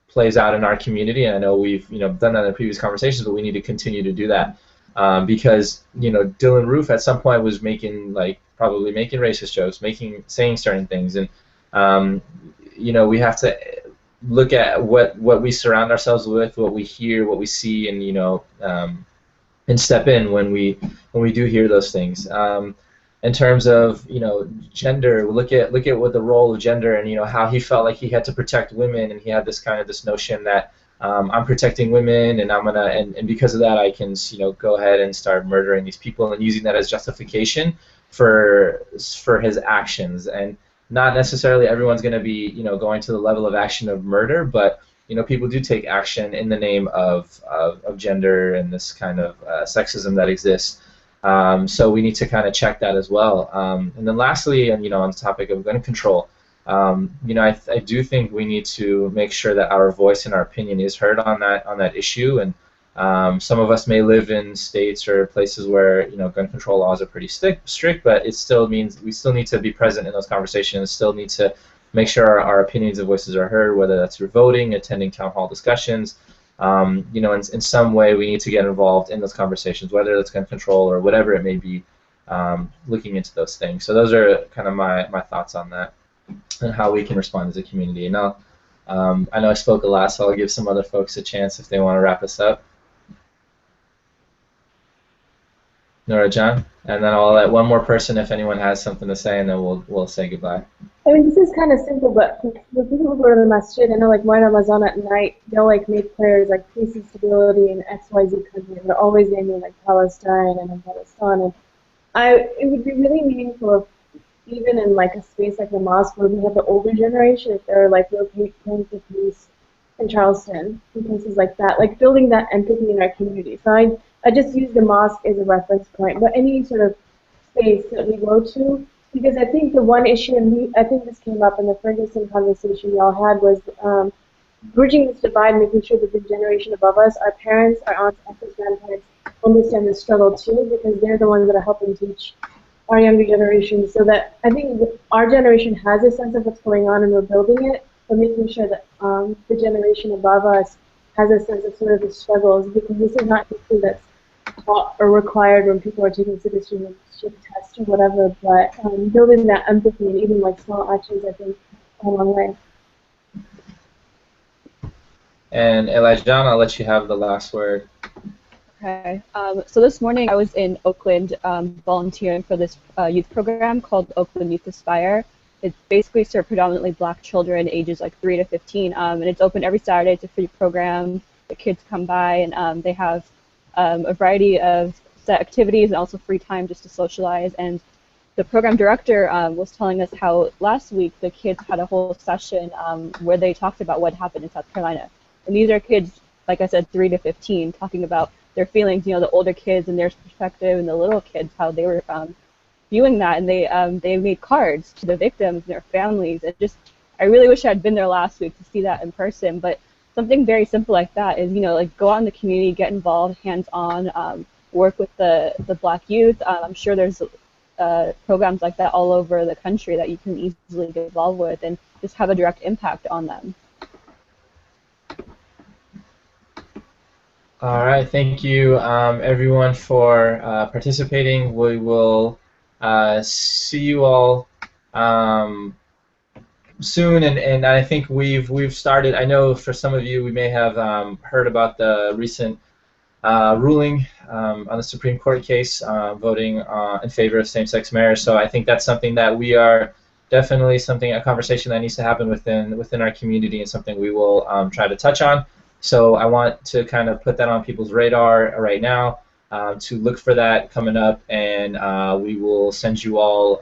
plays out in our community. And I know we've done that in previous conversations, but we need to continue to do that. Because Dylan Roof at some point was probably making racist jokes, saying certain things, and we have to look at what we surround ourselves with, what we hear, what we see, and step in when we do hear those things. In terms of gender, look at what the role of gender and how he felt like he had to protect women, and he had this notion that I'm protecting women, and and because of that I can go ahead and start murdering these people, and using that as justification for his actions. And not necessarily everyone's going to be going to the level of action of murder, but people do take action in the name of gender and this kind of sexism that exists. So we need to kind of check that as well. And then lastly, and on the topic of gun control, I do think we need to make sure that our voice and our opinion is heard on that issue. And some of us may live in states or places where gun control laws are pretty strict, but it still means we still need to be present in those conversations. Still need to make sure our opinions and voices are heard, whether that's through voting, attending town hall discussions. You know, in some way we need to get involved in those conversations, whether it's gun control or whatever it may be, looking into those things. So those are kind of my thoughts on that and how we can respond as a community. Now, I know I spoke a lot, so I'll give some other folks a chance if they want to wrap us up. Nora, John, and then I'll let one more person if anyone has something to say, and then we'll say goodbye. I mean, this is kind of simple, but for people who go to the masjid, I know, like, when Ramadan at night, they'll, like, make prayers, like, peace and stability in XYZ country. They're always naming, like, Palestine and Afghanistan. And it would be really meaningful if, even in, like, a space like the mosque where we have the older generation, if they're, like, praying for peace in Charleston and places like that, like, building that empathy in our community. So I just use the mosque as a reference point, but any sort of space that we go to, because I think the one issue, and I think this came up in the Ferguson conversation we all had, was bridging this divide, making sure that the generation above us, our parents, our aunts, uncles, grandparents, understand the struggle too, because they're the ones that are helping teach our younger generation. So that I think our generation has a sense of what's going on and we're building it, but making sure that the generation above us has a sense of sort of the struggles, because this is not something that's taught or required when people are taking citizenship tests or whatever, but building that empathy and even like small actions, I think, go a long way. And Elijah, I'll let you have the last word. Okay. So this morning I was in Oakland volunteering for this youth program called Oakland Youth Aspire. It's basically served predominantly black children ages like 3 to 15, and it's open every Saturday. It's a free program. The kids come by, and they have a variety of set activities and also free time just to socialize. And the program director was telling us how last week the kids had a whole session where they talked about what happened in South Carolina. And these are kids, like I said, 3 to 15, talking about their feelings, you know, the older kids and their perspective, and the little kids, how they were viewing that. And they made cards to the victims and their families. And just, I really wish I had been there last week to see that in person. But something very simple like that is, you know, like go out in the community, get involved, hands-on, work with the black youth. I'm sure there's programs like that all over the country that you can easily get involved with and just have a direct impact on them. All right, thank you everyone for participating. We will see you all soon, and I think we've started. I know for some of you we may have heard about the recent ruling on the Supreme Court case voting in favor of same-sex marriage. So I think that's something that we are definitely a conversation that needs to happen within our community, and something we will try to touch on. So I want to kind of put that on people's radar right now to look for that coming up, and we will send you all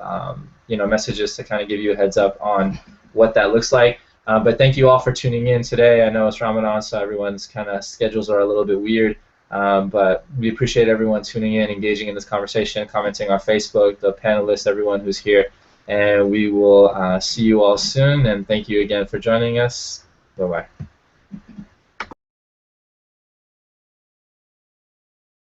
messages to kind of give you a heads up on what that looks like. But thank you all for tuning in today. I know it's Ramadan, so everyone's kind of schedules are a little bit weird, but we appreciate everyone tuning in, engaging in this conversation, commenting on Facebook, the panelists, everyone who's here, and we will see you all soon, and thank you again for joining us. Bye-bye.